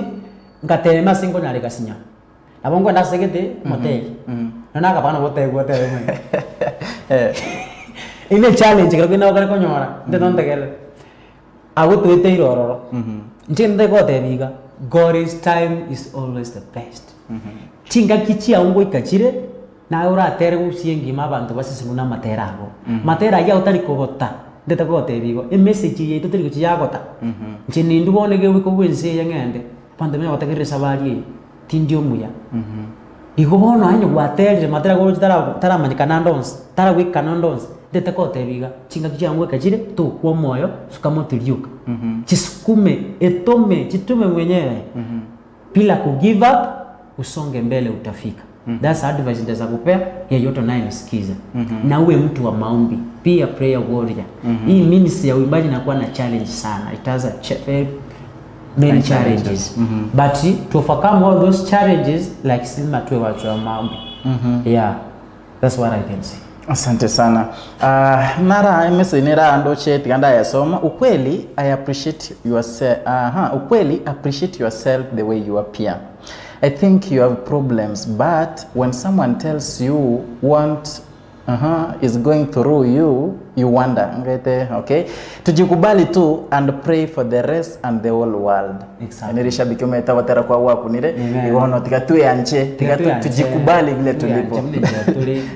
ngatema singo nyari kasinya abongo ndasegete moteli nana kapana wote mwe ine challenge kero kina okare konyora ndonte kele agutuite irororo njinde gote biga God's time is always the best chinga kichi aungo ikachire na ura tere usiengi mabantu basisununa materago matera ya utari kogota ndeta gote bigo e message ye tutiri kuchi yagota njini ndubone ge wiko wense yangende pandemia watakire sabari tindio muya igobono anyo gwatere matera go tara manyikana ndons tara wikana ndons ndeta gote biga chinga kichi aungo ikachire tu kwa moyo sukamotiriuka chisukume etome chitume mwenyewe bila ku give up usonge mbele utafika. That's advice ndaza kupea yeyote anayesikiza. Na uwe mtu wa maombi, be a prayer warrior. Hii ministry ya uimbaji inakuwa na challenge sana. It has many challenges. But to overcome all those challenges like sima tuwe watu wa maombi. Yeah. That's what I can say. Asante sana. Nara nera ndoche tiganda yasoma ukweli I appreciate yourself. Ukweli appreciate yourself the way you appear. I think you have problems, but when someone tells you what is going through you, you wonder. Okay? Tujikubali tu and pray for the rest and the whole world. Exactly. Nirisha bikome tawatera kwa waku nire. Iwono tikatue anche, tujikubali vile tulipo.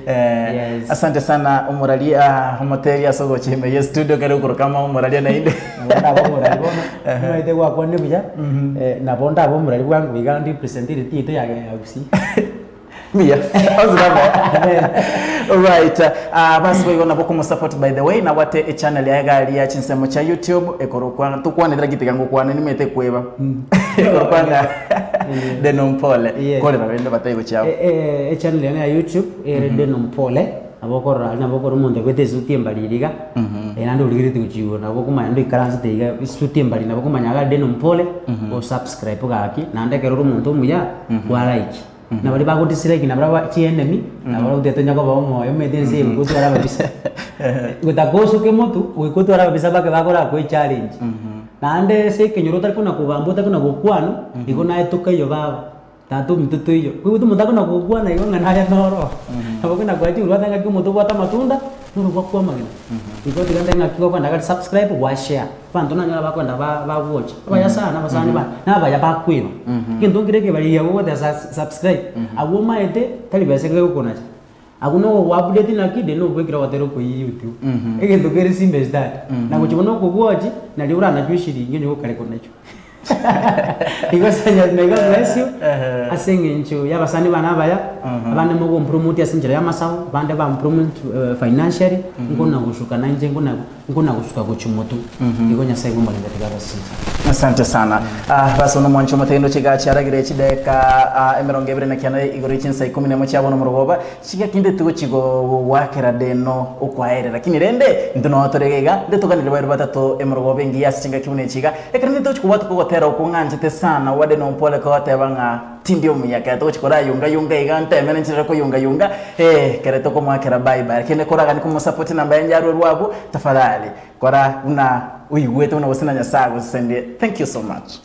Yes. Asante sana umuralia homoteria sogo chime ye studio kare kama umuralia na inde. Ite wa kwa nebuja. Na bonda abo umuralia wangu bigandi presentire tito ya Kisii. Mia. Alright. Basi wewe unapokuwa support by the way na wate e channel ya gali ya chinsemo cha YouTube ekorokwana tukwanira gitigango kwana nimete kweba. Ekorokwana Denompole. Kole babendo batayigo chao. E channel ya YouTube Denompole abokoro munde kwete sutie mbaliriga. Nando ligirite kuchiwo nabo kumanya ikaranze teiga sutie mbali nabo kumanya Denompole o subscribe gaki nande keroro muntu muya wa like. Na bali bago dislike na brava chienemi na bali utetonya ko bawo moyo medense ukutwara babisa gutakoso ke motu ukutwara babisa bake bakora ko challenge na ande se kenyoro tari kuna kubambo tari kuna gokwano iko na etoka yo baba tatu mitutu iyo kuitu mutako na gokwana iyo ngana ya noro abo kuna kwaiti urwata ngaki motu bata matunda nuru bakwa magina iko tiganda ngaki ko kwanda subscribe wa share panto na nyala bakwanda ba watch baya sana basani ba na baya bakwiba kintu ngireke bali ya wo subscribe abo maete tali bese ke ukona aguno wa update na kide no kwekira watero ko YouTube ekintu kere simbe that na kuchibona ko watch na liura na jwishiri ngene ko kale konacho because may God bless you. Asengencho yabasani bana baya abane mugo promote asinjira yamasaho bande ba promote financially ngona gushuka nanje ngona gushuka kuchimoto igonya sai gomba ngatika basinza. Asante sana. Basi no mwancho matendo chiga charagire chideka emeronge bire na kyana igori chinsa 10 cyabona mu rugoba chiga kinde tugo chigo wakera deno ukwaere lakini rende ndono otoregega ndetokanire bari batatu emerogobe ngiya singa kibune chiga ekrende to chikuba to gotera ukunganje sana wade no mpole ko tebanga tindio muyaka to chikora yunga igante mene nchira ko yunga kere to ko mwakera bye bye kene koraga ni kumu support namba yanjaro rwabo tafadhali kora una uigwete una wasina nyasago sende. Thank you so much.